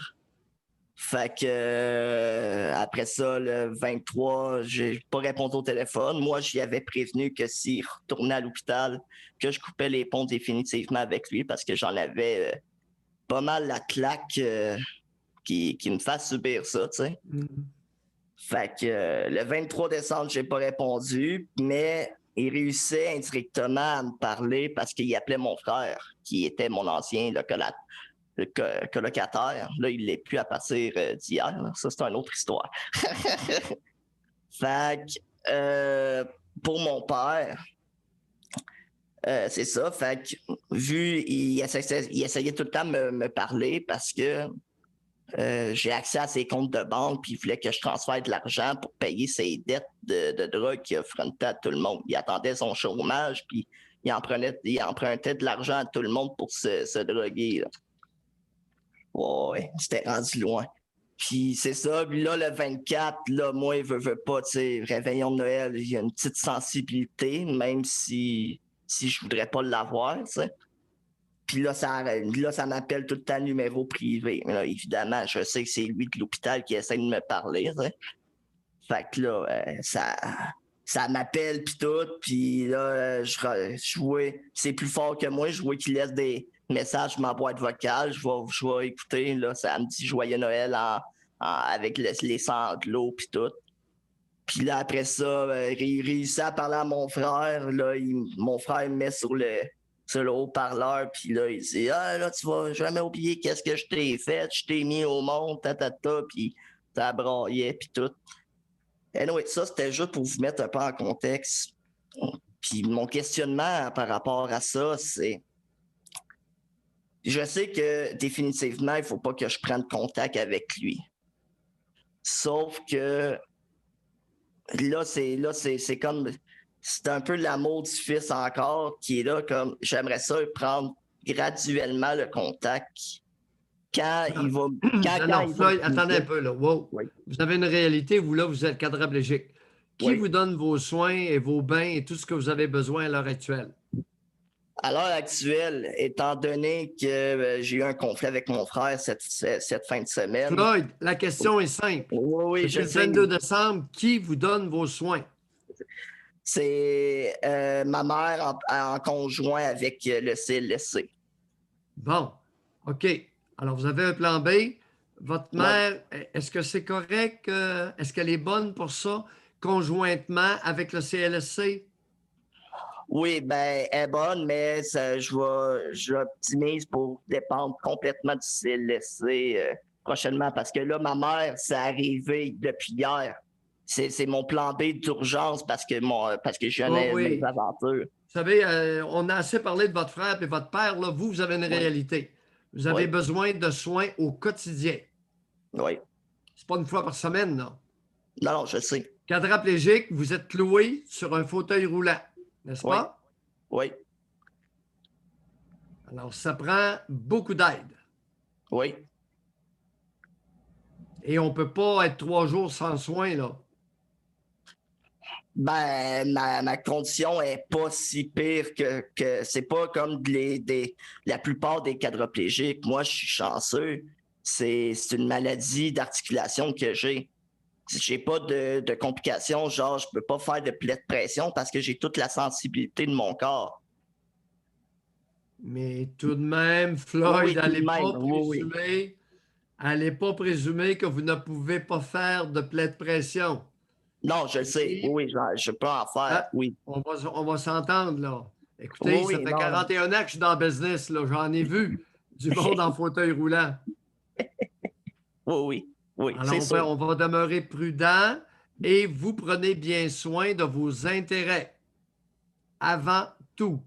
Fait que après ça, le 23, j'ai pas répondu au téléphone. Moi, j'y avais prévenu que s'il retournait à l'hôpital, que je coupais les ponts définitivement avec lui parce que j'en avais pas mal la claque qui me fasse subir ça, tu sais. Fait que le 23 décembre, j'ai pas répondu, mais il réussissait indirectement à me parler parce qu'il appelait mon frère, qui était mon ancien colocataire. Là, il l'est plus à partir d'hier. Là. Ça, c'est une autre histoire. Fait que pour mon père, c'est ça. Fait que il essayait tout le temps de me parler parce que j'ai accès à ses comptes de banque puis il voulait que je transfère de l'argent pour payer ses dettes de drogue qu'il affrontait à tout le monde. Il attendait son chômage puis il empruntait de l'argent à tout le monde pour se droguer. Là. Ouais, c'était rendu loin. Puis c'est ça, puis là, le 24, là, moi, il veut pas, tu sais, réveillon de Noël, il y a une petite sensibilité, même si je voudrais pas l'avoir, tu sais. Puis là, ça m'appelle tout le temps numéro privé. Mais là, évidemment, je sais que c'est lui de l'hôpital qui essaie de me parler, tu sais. Fait que là, ça m'appelle, puis tout, puis là, je vois, c'est plus fort que moi, je vois qu'il laisse des messages sur ma boîte vocale, je vais écouter, là, ça me dit Joyeux Noël avec les sanglots puis tout. Puis là, après ça, il réussit à parler à mon frère, là, mon frère me met sur le haut-parleur, puis là, il dit « Ah, là, tu vas jamais oublier qu'est-ce que je t'ai fait, je t'ai mis au monde, puis ça braillait, puis tout. » Anyway, ça, c'était juste pour vous mettre un peu en contexte. Puis mon questionnement par rapport à ça, c'est je sais que définitivement, il ne faut pas que je prenne contact avec lui. Sauf que là, c'est comme c'est un peu l'amour du fils encore qui est là comme j'aimerais ça prendre graduellement le contact. Quand il va. Non, Floyd, attendez un peu là. Wow. Oui. Vous avez une réalité, vous là, vous êtes quadraplégique. Qui vous donne vos soins et vos bains et tout ce que vous avez besoin à l'heure actuelle? À l'heure actuelle, étant donné que j'ai eu un conflit avec mon frère cette fin de semaine. Floyd, la question est simple. Oui, le 22 décembre, qui vous donne vos soins? C'est ma mère en conjoint avec le CLSC. Bon, OK. Alors, vous avez un plan B. Votre mère, est-ce que c'est correct? Est-ce qu'elle est bonne pour ça, conjointement avec le CLSC? Oui, ben, elle est bonne, mais j'optimise pour dépendre complètement du CLSC prochainement parce que là, ma mère, c'est arrivé depuis hier. C'est mon plan B d'urgence parce que j'ai une aventure. Vous savez, on a assez parlé de votre frère et votre père. Là, vous avez une réalité. Vous avez besoin de soins au quotidien. Oui. C'est pas une fois par semaine, là. Non, je sais. Quadraplégique, vous êtes cloué sur un fauteuil roulant, n'est-ce pas? Oui. Alors, ça prend beaucoup d'aide. Oui. Et on ne peut pas être 3 jours sans soins, là. Ben, ma condition est pas si pire que c'est pas comme la plupart des quadriplégiques. Moi, je suis chanceux. C'est une maladie d'articulation que j'ai. J'ai pas de complications, genre je peux pas faire de plaie de pression parce que j'ai toute la sensibilité de mon corps. Mais tout de même, Floyd, allez pas présumer que vous ne pouvez pas faire de plaie de pression. Non, je le sais. Oui, je peux en faire, oui. On va s'entendre, là. Écoutez, ça fait 41 ans que je suis dans le business, là. J'en ai vu du monde en fauteuil roulant. Oui. Alors, on va demeurer prudent et vous prenez bien soin de vos intérêts avant tout.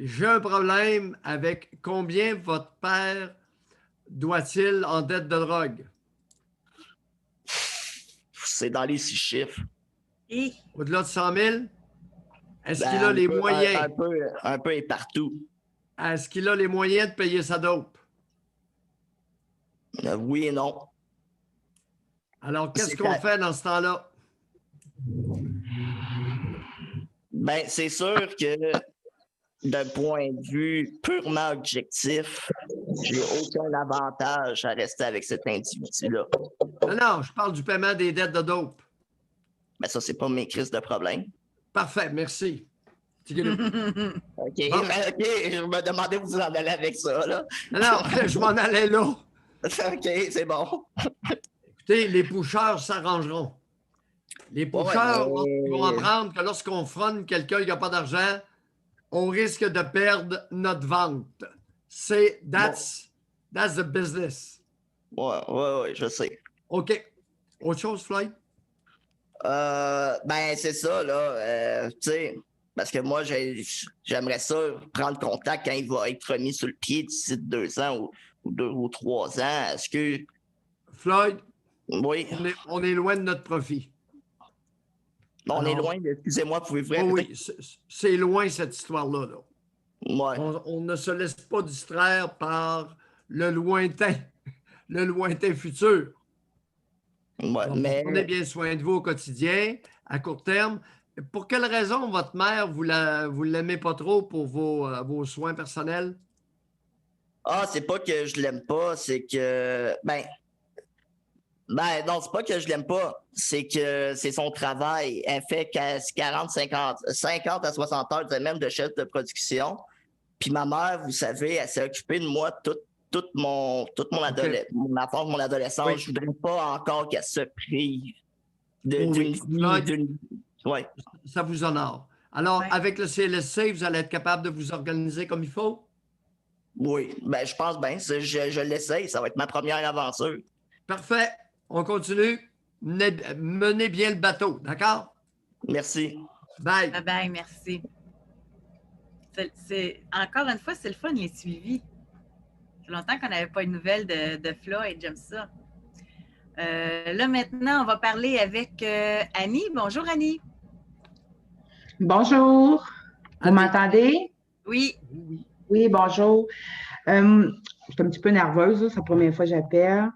J'ai un problème avec combien votre père doit-il en dette de drogue? C'est dans les 6 chiffres. Et Au-delà de 100 000? Est-ce qu'il a les moyens? Un peu et partout. Est-ce qu'il a les moyens de payer sa dope? Oui et non. Alors, qu'est-ce qu'on fait dans ce temps-là? Ben, c'est sûr que d'un point de vue purement objectif, j'ai aucun avantage à rester avec cet individu-là. Non, je parle du paiement des dettes de dope. Ben, ça, c'est pas mes crises de problème. Parfait, merci. OK, je me demandais où vous en allez avec ça, là. Non, je m'en allais là. OK, c'est bon. Écoutez, les pushers s'arrangeront. Les pushers ils vont apprendre que lorsqu'on fronne quelqu'un qui n'a pas d'argent, on risque de perdre notre vente. That's the business. Ouais, je sais. OK. Autre chose, Floyd? Ben, c'est ça, là. Tu sais, parce que moi, j'aimerais ça prendre contact quand il va être remis sur le pied d'ici 2 ans ou 2 ou 3 ans. Est-ce que... Floyd? Oui. On est loin de notre profit. On est loin, excusez-moi, pouvez-vous oui, c'est loin cette histoire-là. Là. Ouais. On ne se laisse pas distraire par le lointain futur. Ouais, Donc, mais... Prenez bien soin de vous au quotidien, à court terme. Pour quelle raison votre mère, vous l'aimez pas trop pour vos soins personnels? Ah, c'est pas que je l'aime pas, c'est que... Ben, non, c'est pas que je l'aime pas, c'est que c'est son travail. Elle fait 50 à 60 heures de semaine de chef de production. Puis ma mère, vous savez, elle s'est occupée de moi toute mon enfance, mon adolescence. Oui. Je voudrais pas encore qu'elle se prive Ouais. Ça vous honore. Alors, avec le CLSC, vous allez être capable de vous organiser comme il faut? Oui, ben je pense bien. Je l'essaye. Ça va être ma première aventure. Parfait. On continue. Menez bien le bateau, d'accord? Merci. Bye. Bye bye, merci. Encore une fois, c'est le fun, les suivis. Ça fait longtemps qu'on n'avait pas une nouvelle de Floyd, j'aime ça. Là, maintenant, on va parler avec Annie. Bonjour, Annie. Bonjour. Vous m'entendez? Oui. Oui, bonjour. Je suis un petit peu nerveuse, c'est la première fois que j'appelle.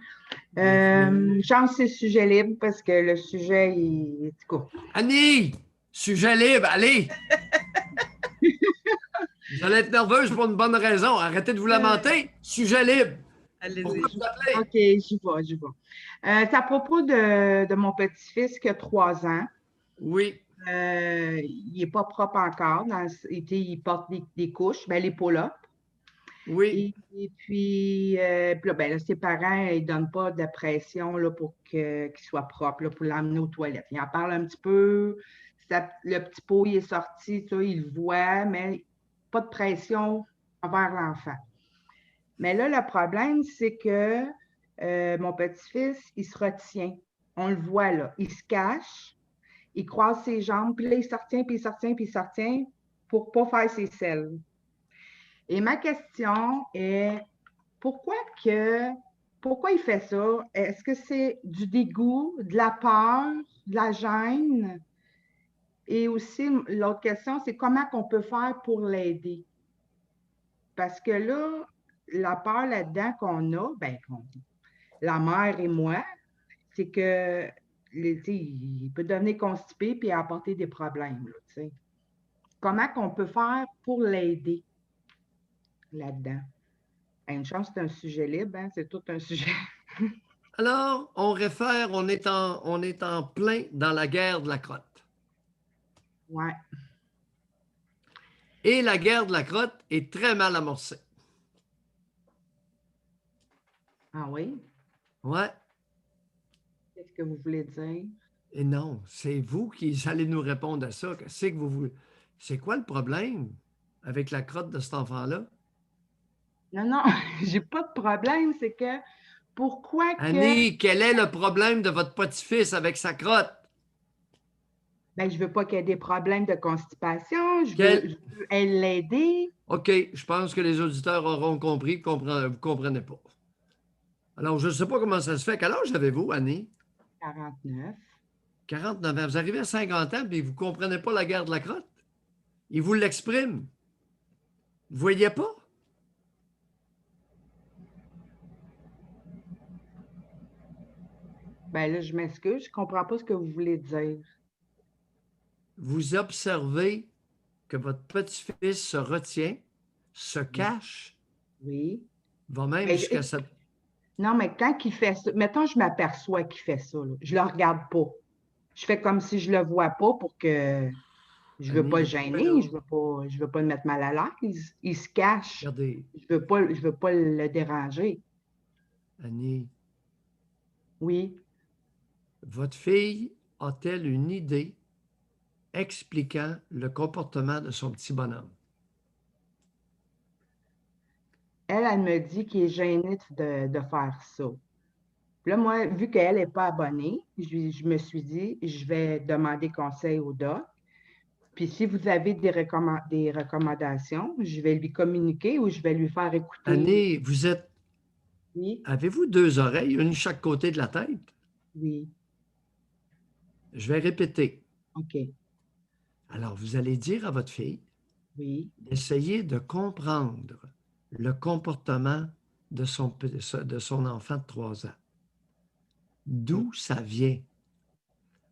Chance, c'est sujet libre parce que le sujet, il est court. Annie, sujet libre, allez! Vous allez être nerveuse pour une bonne raison. Arrêtez de vous lamenter. Sujet libre. Allez-y. Pourquoi vous appelez? OK, j'y vais. C'est à propos de mon petit-fils qui a 3 ans. Oui. Il n'est pas propre encore. Il porte des couches, les pull-ups. Oui. Et puis, là, ses parents, ils ne donnent pas de pression là, pour qu'il soit propre, là, pour l'emmener aux toilettes. Ils en parlent un petit peu. Le petit pot, il est sorti, il le voit, mais pas de pression envers l'enfant. Mais là, le problème, c'est que mon petit-fils, il se retient. On le voit là. Il se cache, il croise ses jambes, puis là, il se retient, puis il se retient, puis il se retient pour ne pas faire ses selles. Et ma question est, pourquoi il fait ça? Est-ce que c'est du dégoût, de la peur, de la gêne? Et aussi, l'autre question, c'est comment on peut faire pour l'aider? Parce que là, la peur là-dedans qu'on a, la mère et moi, c'est que il peut devenir constipé puis apporter des problèmes. Là, comment on peut faire pour l'aider là-dedans? Une chance, c'est un sujet libre, hein? C'est tout un sujet. Alors, on est en plein dans la guerre de la crotte. Ouais. Et la guerre de la crotte est très mal amorcée. Ah oui? Ouais. Qu'est-ce que vous voulez dire? Et non, c'est vous qui allez nous répondre à ça. C'est quoi le problème avec la crotte de cet enfant-là? Non, j'ai pas de problème. C'est que pourquoi que... Annie, quel est le problème de votre petit-fils avec sa crotte? Je veux pas qu'il y ait des problèmes de constipation. Je veux l'aider. OK, je pense que les auditeurs auront compris, vous ne comprenez pas. Alors, je ne sais pas comment ça se fait. Quel âge avez-vous, Annie? 49. 49 ans. Vous arrivez à 50 ans et vous ne comprenez pas la guerre de la crotte? Il vous l'exprime. Vous ne voyez pas? Ben là, je m'excuse, je ne comprends pas ce que vous voulez dire. Vous observez que votre petit-fils se retient, se cache, Oui. va même Mais jusqu'à cette... non, mais quand il fait ça, mettons, je m'aperçois qu'il fait ça, là, je le regarde pas. Je fais comme si je le vois pas pour que je veux pas le Annie, gêner, je veux pas le mettre mal à l'aise. Il se cache. regardez, Je veux pas le déranger. Annie, Oui. votre fille a-t-elle une idée expliquant le comportement de son petit bonhomme? Elle me dit qu'il est gêné de faire ça. Puis là, moi, vu qu'elle n'est pas abonnée, je me suis dit, je vais demander conseil au doc. Puis si vous avez des recommandations, je vais lui communiquer ou je vais lui faire écouter. Annie, vous êtes... Oui, Avez-vous 2 oreilles, une de chaque côté de la tête? oui, Je vais répéter. OK, Alors, vous allez dire à votre fille oui, d'essayer de comprendre le comportement de son enfant de 3 ans. D'où ça vient?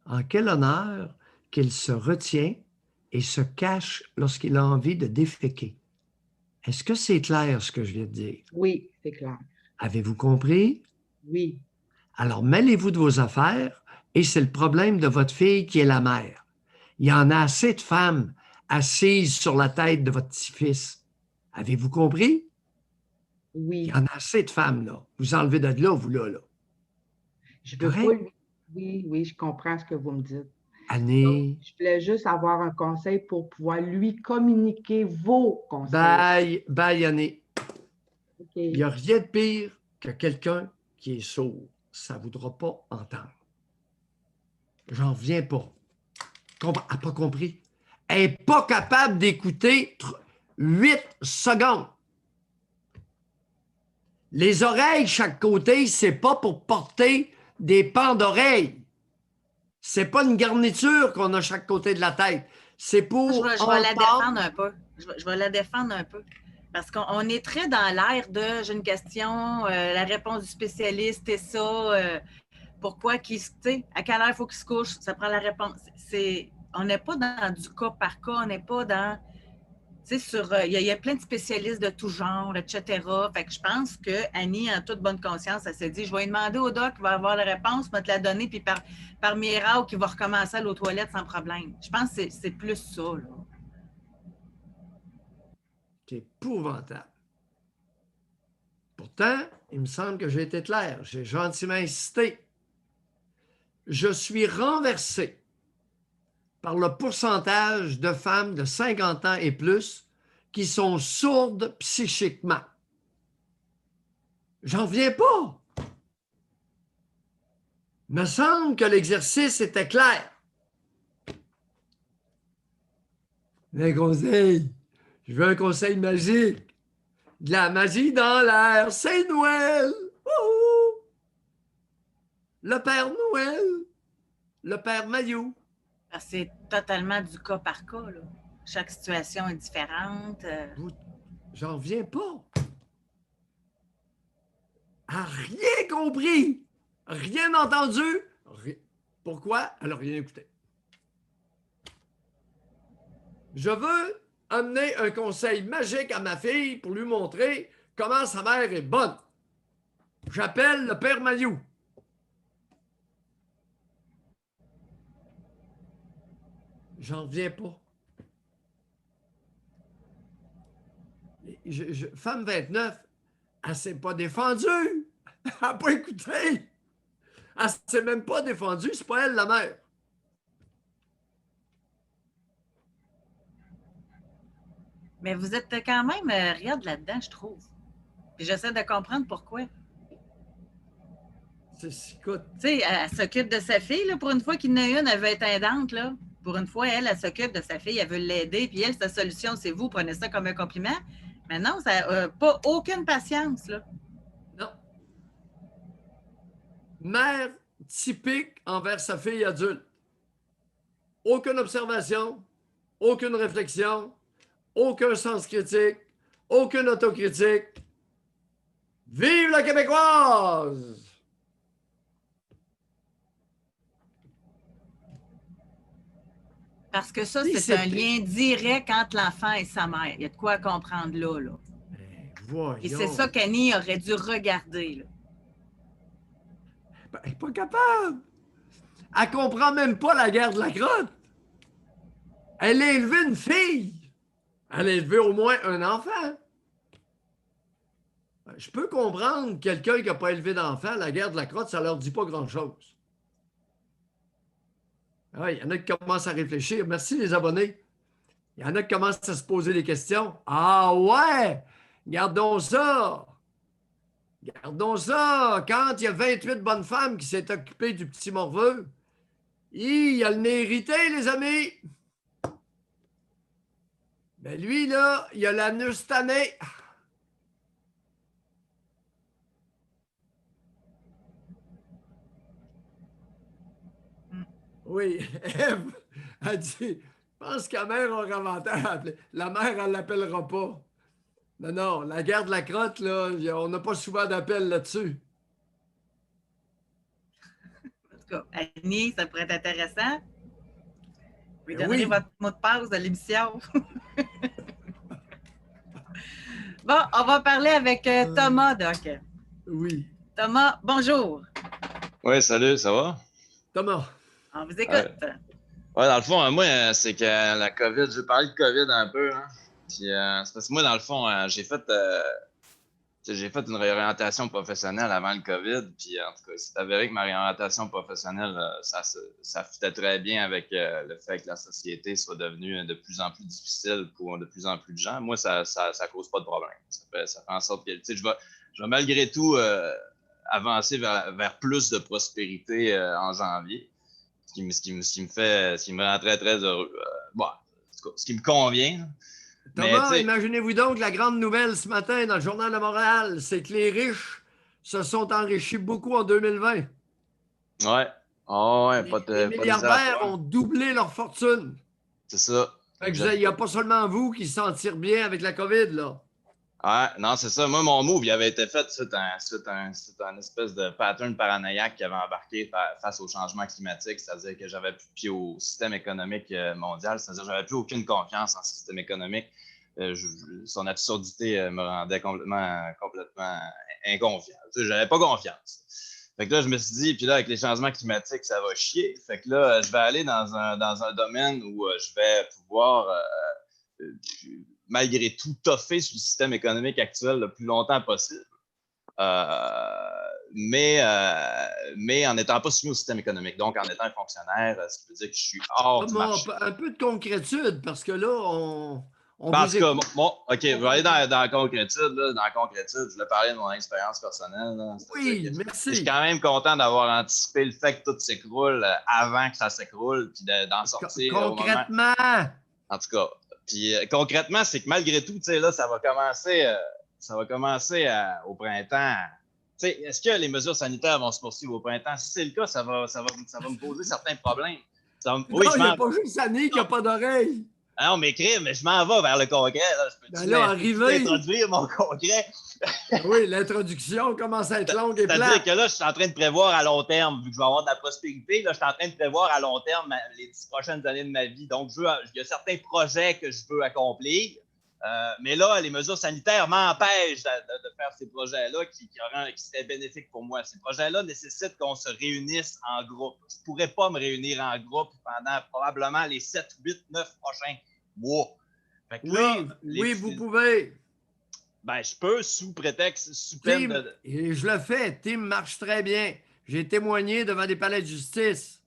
En quel honneur qu'il se retient et se cache lorsqu'il a envie de déféquer? Est-ce que c'est clair ce que je viens de dire? oui, c'est clair. Avez-vous compris? Oui, Alors, mêlez-vous de vos affaires et c'est le problème de votre fille qui est la mère. Il y en a assez de femmes assises sur la tête de votre petit-fils. Avez-vous compris? Il oui. y en a assez de femmes, là. Vous enlevez de là, vous, là. Je veux pas Correct? lui... Oui, oui, je comprends ce que vous me dites. Annie, Je voulais juste avoir un conseil pour pouvoir lui communiquer vos conseils. bye, bye, Annie. OK. Il n'y a rien de pire que quelqu'un qui est sourd. Ça ne voudra pas entendre. J'en reviens pas. Elle n'a pas compris. Elle n'est pas capable d'écouter 8 secondes. Les oreilles, chaque côté, c'est pas pour porter des pans d'oreilles. C'est pas une garniture qu'on a chaque côté de la tête. C'est pour Je vais la défendre un peu. Je vais la défendre un peu. Parce qu'on est très dans l'air de j'ai une question, la réponse du spécialiste et ça, pourquoi qu'il se, tu sais, à quelle heure il faut qu'il se couche, ça prend la réponse. On n'est pas dans du cas par cas, on n'est pas dans, tu sais, il y a plein de spécialistes de tout genre, etc. Fait que je pense que Annie, en toute bonne conscience, elle s'est dit, je vais lui demander au doc, il va avoir la réponse, il va te la donner, puis par miracle, il va recommencer à aller aux toilettes sans problème. Je pense que c'est plus ça, là. C'est épouvantable. Pourtant, il me semble que j'ai été clair. J'ai gentiment insisté. Je suis renversé par le pourcentage de femmes de 50 ans et plus qui sont sourdes psychiquement. J'en viens pas. Il me semble que l'exercice était clair. Un conseil. Je veux un conseil magique. De la magie dans l'air. C'est Noël. Ouh! Le Père Noël. Le Père Maillot. C'est totalement du cas par cas, là. Chaque situation est différente. J'en reviens pas. A rien compris. Rien entendu. Pourquoi? Elle n'a rien écouté. Je veux amener un conseil magique à ma fille pour lui montrer comment sa mère est bonne. J'appelle le Père Maillot. J'en reviens pas. Femme 29, elle ne s'est pas défendue. Elle n'a pas écouté. Elle ne s'est même pas défendue. C'est pas elle, la mère. Mais vous êtes quand même raide là-dedans, je trouve. Puis j'essaie de comprendre pourquoi. Écoute. Tu sais, elle s'occupe de sa fille, là. Pour une fois qu'il y en a une, elle veut être aidante, là. Pour une fois, elle s'occupe de sa fille, elle veut l'aider. Puis elle, sa solution, c'est vous. Prenez ça comme un compliment. Mais non, ça n'a pas aucune patience, là. Non. Mère typique envers sa fille adulte. Aucune observation. aucune réflexion, aucun sens critique, aucune autocritique. Vive la Québécoise! Parce que ça, c'est un lien direct entre l'enfant et sa mère. Il y a de quoi comprendre là. Et c'est ça qu'Annie aurait dû regarder. Là. Ben, elle n'est pas capable. Elle ne comprend même pas la guerre de la crotte. Elle a élevé une fille. Elle a élevé au moins un enfant. Je peux comprendre quelqu'un qui n'a pas élevé d'enfant, la guerre de la crotte, ça ne leur dit pas grand-chose. Ah, il y en a qui commencent à réfléchir. Merci les abonnés. Il y en a qui commencent à se poser des questions. Ah ouais! Gardons ça! Gardons ça! Quand il y a 28 bonnes femmes qui s'est occupées du petit morveux, il a le nez irrité, les amis! Ben lui, là, il a l'anus tanné. Oui, Ève a dit, je pense que la mère aura avantage à appeler. La mère, elle ne l'appellera pas. Non, la guerre de la crotte, là, on n'a pas souvent d'appel là-dessus. En tout cas, Annie, ça pourrait être intéressant. Vous lui donnerez Oui. votre mot de passe de l'émission. Bon, on va parler avec Thomas, Doc. Oui. Thomas, bonjour. Oui, salut, ça va? Thomas. On vous écoute. Ouais, dans le fond, moi, c'est que la COVID, je vais parler de COVID un peu. Hein. Puis, c'est parce que moi, dans le fond, j'ai fait une réorientation professionnelle avant le COVID. Puis, en tout cas, c'est avéré que ma réorientation professionnelle, ça fitait très bien avec le fait que la société soit devenue de plus en plus difficile pour de plus en plus de gens. Moi, ça cause pas de problème. Ça fait en sorte que, je vais malgré tout avancer vers plus de prospérité en janvier. Ce qui me rend très, très heureux. Bon, en tout cas, ce qui me convient. Thomas, imaginez-vous donc la grande nouvelle ce matin dans le Journal de Montréal, c'est que les riches se sont enrichis beaucoup en 2020. Ouais. Oh, ouais, les milliardaires ont doublé leur fortune. C'est ça. Il n'y a pas seulement vous qui s'en tirez bien avec la COVID, là. Ouais, non, c'est ça. Moi, mon move, il avait été fait suite à un espèce de pattern paranoïaque qui avait embarqué face au changement climatique, c'est-à-dire que j'avais plus pied au système économique mondial, c'est-à-dire que j'avais plus aucune confiance en ce système économique. Son absurdité me rendait complètement inconfiant. Tu sais, j'avais pas confiance. Fait que là, je me suis dit, puis là, avec les changements climatiques, ça va chier. Fait que là, je vais aller dans un domaine où je vais pouvoir malgré tout, toffer sur le système économique actuel le plus longtemps possible, mais en n'étant pas soumis au système économique, donc en étant un fonctionnaire, ce qui veut dire que je suis hors du marché. Un peu de concrétude, parce que là, on en tout cas, OK, je vais aller dans la concrétude. Là. Dans la concrétude, je voulais parler de mon expérience personnelle. Là. Oui, merci. Je suis quand même content d'avoir anticipé le fait que tout s'écroule avant que ça s'écroule, puis d'en sortir. Concrètement! En tout cas, puis concrètement, c'est que malgré tout, tu sais, là, ça va commencer au printemps. Tu sais, est-ce que les mesures sanitaires vont se poursuivre au printemps? Si c'est le cas, ça va me poser certains problèmes. Non, il n'y a pas juste Annie qui n'a pas d'oreille. Ah non, mais je m'en vais vers le congrès. Là. Je peux introduire mon congrès. Oui, l'introduction commence à être longue et plate. C'est-à-dire que là, je suis en train de prévoir à long terme, vu que je vais avoir de la prospérité, là, je suis en train de prévoir à long terme les 10 prochaines années de ma vie. Donc, il y a certains projets que je veux accomplir. Mais là, les mesures sanitaires m'empêchent de faire ces projets-là qui seraient bénéfiques pour moi. Ces projets-là nécessitent qu'on se réunisse en groupe. Je ne pourrais pas me réunir en groupe pendant probablement les 7, 8, 9 prochains mois. Fait que là, vous pouvez. Ben, je peux sous prétexte, sous peine de... Et je le fais. Tim marche très bien. J'ai témoigné devant des palais de justice.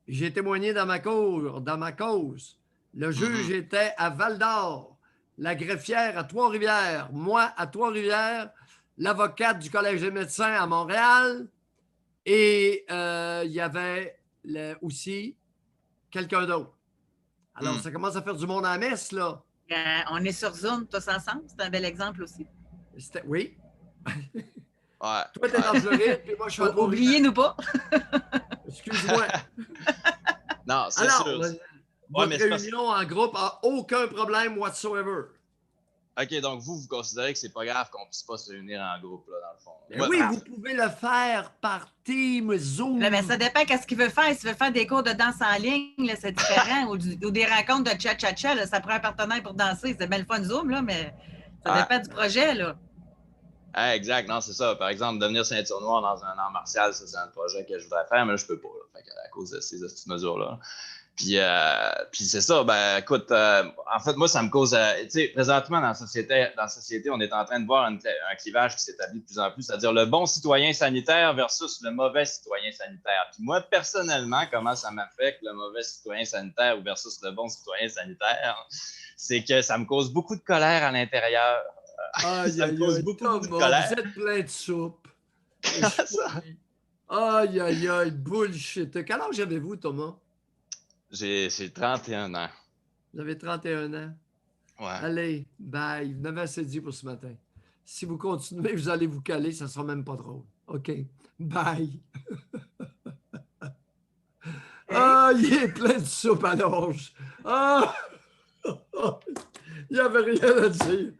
J'ai témoigné dans ma cause. Le juge était à Val-d'Or, la greffière à Trois-Rivières, moi à Trois-Rivières, l'avocate du Collège des médecins à Montréal, et il y avait aussi quelqu'un d'autre. Alors, ça commence à faire du monde à la messe, là. On est sur Zoom tous ensemble, c'est un bel exemple aussi. Oui. Ouais. Toi, t'es dans Floride, puis moi, je suis en Oubliez-nous pas. Excuse-moi. Non, c'est sûr. votre mais c'est réunion en groupe n'a aucun problème whatsoever. OK, donc vous considérez que c'est pas grave qu'on puisse pas se réunir en groupe, là, dans le fond. Ben oui, vous pouvez le faire par Team, Zoom. Là, mais ça dépend de ce qu'il veut faire. S'il veut faire des cours de danse en ligne, là, c'est différent. ou des rencontres de cha-cha-cha, là, ça prend un partenaire pour danser. C'est bien le fun Zoom, là, mais ça dépend du projet, là. Ah, exact, non, c'est ça. Par exemple, devenir ceinture noire dans un art martial, ça, c'est un projet que je voudrais faire, mais là, je peux pas, là, fait à cause de ces petites mesures-là. Puis c'est ça, ben écoute, en fait, moi, ça me cause, tu sais, présentement, dans la société, on est en train de voir un clivage qui s'établit de plus en plus, c'est-à-dire le bon citoyen sanitaire versus le mauvais citoyen sanitaire. Puis moi, personnellement, comment ça m'affecte le mauvais citoyen sanitaire versus le bon citoyen sanitaire, c'est que ça me cause beaucoup de colère à l'intérieur. Ça me cause beaucoup de colère. Vous êtes plein de soupe. Aïe, aïe, aïe, bullshit. Quel âge avez-vous, Thomas? J'ai 31 ans. Vous avez 31 ans? Ouais. Allez, bye. Vous n'avez assez dit pour ce matin. Si vous continuez, vous allez vous caler, ça ne sera même pas drôle. OK. Bye. Ah, il est plein de soupe à l'orge. Ah! Il n'y avait rien à dire.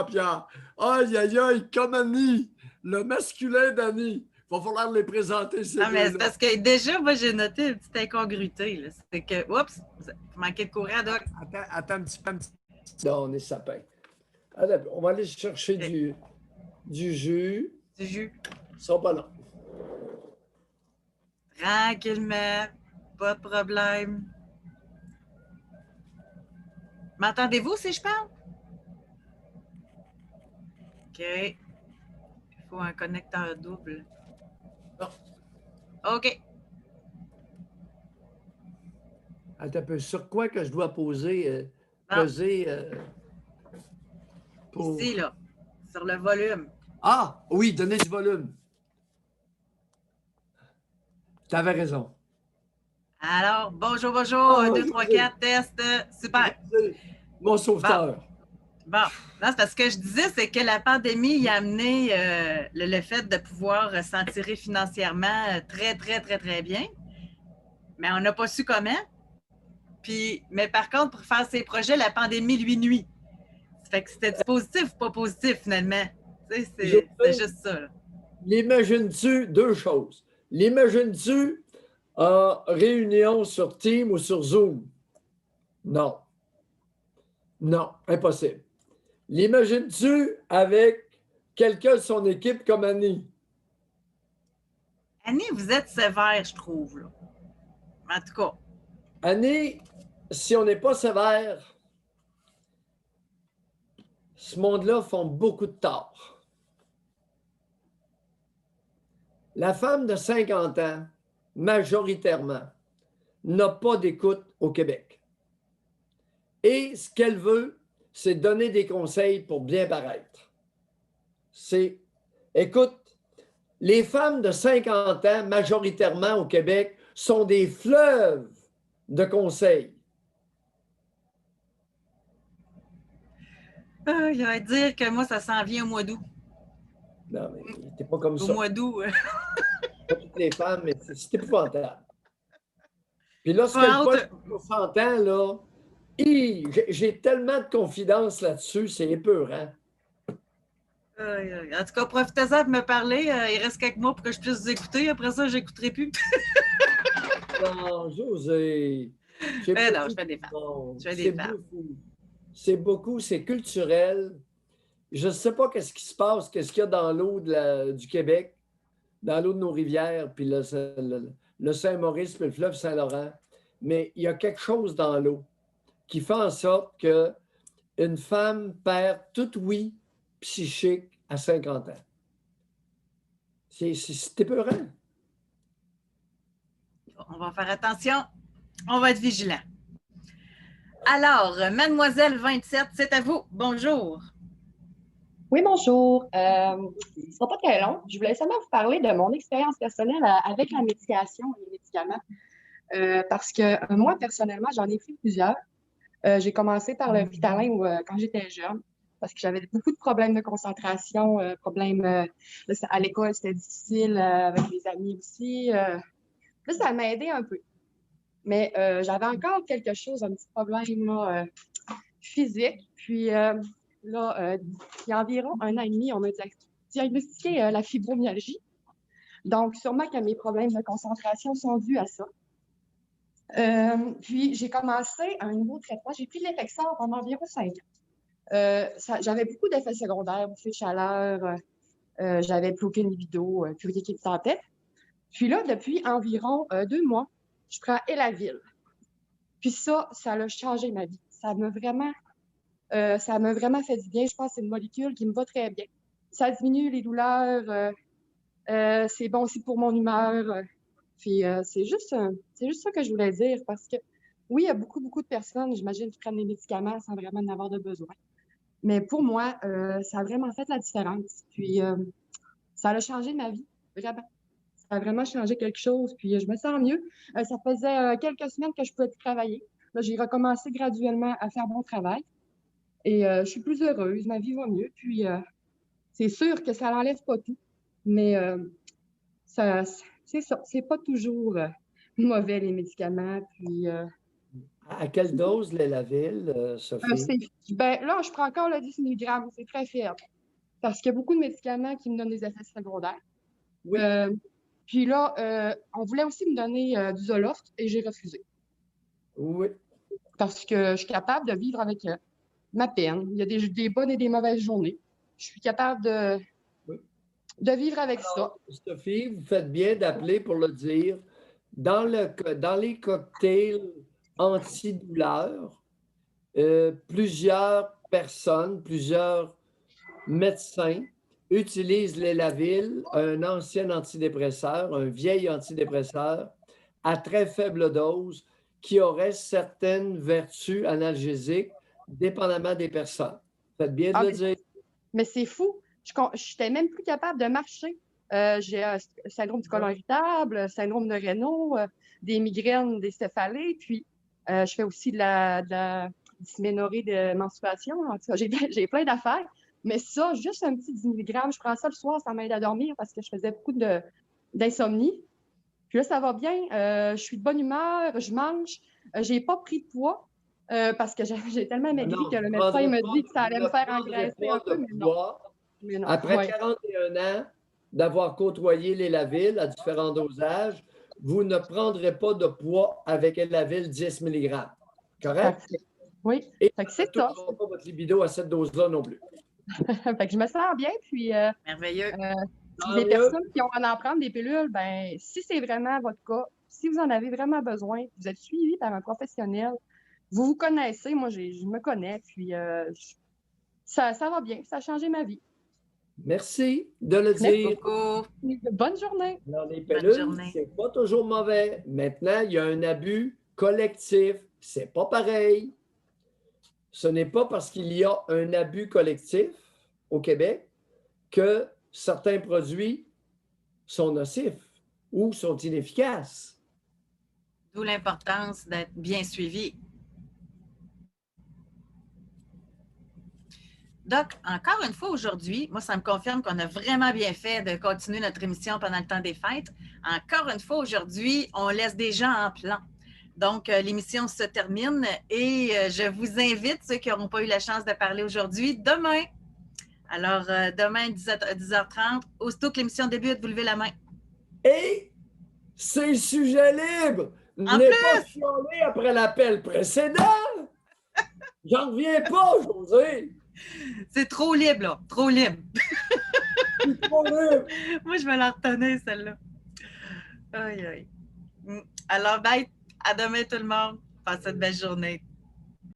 Pia. Aïe, aïe, aïe, comme Annie. Le masculin d'Annie. Il va falloir les présenter. Ah, mais c'est parce que déjà, moi, j'ai noté une petite incongruité. C'est que, oups, vous manquez de courant, Doc. Attends un petit peu. Non, on est sapin. On va aller chercher du jus. Du jus. Ils sont pas longs. Tranquillement. Pas de problème. M'entendez-vous si je parle? OK. Il faut un connecteur double. OK. Attends un peu. Sur quoi que je dois peser pour... Ici, là. Sur le volume. Ah, oui, donnez du volume. Tu avais raison. Alors, bonjour. 1, 2, 3, 4, test. Super. Mon sauveteur. Bon. Non, c'est parce que je disais, c'est que la pandémie a amené le fait de pouvoir s'en tirer financièrement très, très, très, très bien. Mais on n'a pas su comment. Mais par contre, pour faire ces projets, la pandémie lui nuit. Ça fait que c'était positif ou pas positif, finalement. Tu sais, c'est juste ça. L'imagines-tu, deux choses. L'imagines-tu en réunion sur Teams ou sur Zoom? Non. Non, impossible. L'imagines-tu avec quelqu'un de son équipe comme Annie? Annie, vous êtes sévère, je trouve. Là. En tout cas. Annie, si on n'est pas sévère, ce monde-là font beaucoup de tort. La femme de 50 ans, majoritairement, n'a pas d'écoute au Québec. Et ce qu'elle veut, c'est donner des conseils pour bien paraître. Écoute, les femmes de 50 ans, majoritairement au Québec, sont des fleuves de conseils. Il va dire que moi, ça s'en vient au mois d'août. Non, mais t'es pas comme ça. Au mois d'août. Pas toutes les femmes, mais c'est épouvantable. Puis là, ce qu'elle pas 60 ans, là, j'ai tellement de confiance là-dessus, c'est épeurant. En tout cas, profitez-en de me parler. Il reste quelques mois pour que je puisse vous écouter. Après ça, je n'écouterai plus. Non, José. Non, je fais des femmes. Je fais des femmes. C'est beaucoup, c'est culturel. Je ne sais pas qu'est-ce qui se passe, qu'est-ce qu'il y a dans l'eau du Québec, dans l'eau de nos rivières, puis le Saint-Maurice, puis le fleuve Saint-Laurent. Mais il y a quelque chose dans l'eau qui fait en sorte qu'une femme perd tout ouïe psychique à 50 ans. C'est épeurant. On va faire attention. On va être vigilant. Alors, Mademoiselle 27, c'est à vous. Bonjour. Oui, bonjour. Ce ne sera pas très long. Je voulais seulement vous parler de mon expérience personnelle avec la médication et les médicaments. Parce que moi, personnellement, j'en ai pris plusieurs. J'ai commencé par le Ritalin quand j'étais jeune, parce que j'avais beaucoup de problèmes de concentration, à l'école, c'était difficile, avec les amis aussi. Là, ça m'a aidé un peu. Mais j'avais encore quelque chose, un petit problème là, physique. Puis là, il y a environ 1 an et demi, on m'a diagnostiqué la fibromyalgie. Donc, sûrement que mes problèmes de concentration sont dus à ça. Puis, j'ai commencé un nouveau traitement. J'ai pris de l'Effexor pendant environ 5 ans. J'avais beaucoup d'effets secondaires, bouffées de chaleur, j'avais plus aucune libido, plus rien qui me tentait. Puis là, depuis environ 2 mois, je prends Elavil. Puis ça a changé ma vie. Ça m'a vraiment fait du bien. Je pense que c'est une molécule qui me va très bien. Ça diminue les douleurs. C'est bon aussi pour mon humeur. Puis c'est juste ça que je voulais dire parce que oui, il y a beaucoup de personnes, j'imagine, qui prennent des médicaments sans vraiment en avoir de besoin. Mais pour moi, ça a vraiment fait la différence. Puis ça a changé ma vie, vraiment. Ça a vraiment changé quelque chose. Puis je me sens mieux. Ça faisait quelques semaines que je pouvais plus travailler. Là, j'ai recommencé graduellement à faire mon travail. Et je suis plus heureuse, ma vie va mieux. Puis c'est sûr que ça n'enlève pas tout. Mais c'est ça, c'est pas toujours mauvais les médicaments. Puis, à quelle dose l'Elavil, Sophie? Là, je prends encore le 10 mg, c'est très faible. Parce qu'il y a beaucoup de médicaments qui me donnent des effets secondaires. Oui. Puis là, on voulait aussi me donner du Zoloft et j'ai refusé. Oui. Parce que je suis capable de vivre avec ma peine. Il y a des bonnes et des mauvaises journées. Je suis capable de vivre avec ça. Sophie, vous faites bien d'appeler pour le dire. Dans les cocktails antidouleurs, plusieurs personnes, plusieurs médecins utilisent l'Elavil, un ancien antidépresseur, un vieil antidépresseur, à très faible dose, qui aurait certaines vertus analgésiques, dépendamment des personnes. Faites bien de le dire. Mais c'est fou. Je n'étais même plus capable de marcher. J'ai un syndrome du côlon irritable, syndrome de Raynaud, des migraines, des céphalées. Puis, je fais aussi de la dysménorrhée de menstruation. En tout cas, j'ai plein d'affaires. Mais ça, juste un petit 10 mg, je prends ça le soir, ça m'aide à dormir parce que je faisais beaucoup d'insomnie. Puis là, ça va bien. Je suis de bonne humeur, je mange. J'ai pas pris de poids parce que j'ai tellement maigri que le médecin m'a dit que ça allait me faire engraisser un peu. Mais non. Après 41 ans d'avoir côtoyé l'Elavil à différents dosages, vous ne prendrez pas de poids avec l'Elavil 10 mg. Correct? Oui. Et c'est ça. Ne pas votre libido à cette dose-là non plus. Fait que je me sens bien. Puis, merveilleux. Les personnes qui ont à en prendre des pilules, ben, si c'est vraiment votre cas, si vous en avez vraiment besoin, vous êtes suivi par un professionnel, vous vous connaissez, moi je me connais, puis ça va bien, ça a changé ma vie. Merci de le dire. Beaucoup. Bonne journée. Dans les pilules, c'est pas toujours mauvais. Maintenant, il y a un abus collectif. C'est pas pareil. Ce n'est pas parce qu'il y a un abus collectif au Québec que certains produits sont nocifs ou sont inefficaces. D'où l'importance d'être bien suivi. Doc, encore une fois aujourd'hui, moi, ça me confirme qu'on a vraiment bien fait de continuer notre émission pendant le temps des fêtes. Encore une fois aujourd'hui, on laisse des gens en plan. Donc, l'émission se termine et je vous invite, ceux qui n'auront pas eu la chance de parler aujourd'hui, demain. Alors, demain, 10h30, aussitôt que l'émission débute, vous levez la main. Et c'est sujet libre! N'est pas chialé après l'appel précédent! J'en reviens pas, José! C'est trop libre, là. Trop libre. C'est trop libre. Moi, je vais la retenir, celle-là. Aïe, aïe. Alors, bye. À demain, tout le monde. Passez une belle journée.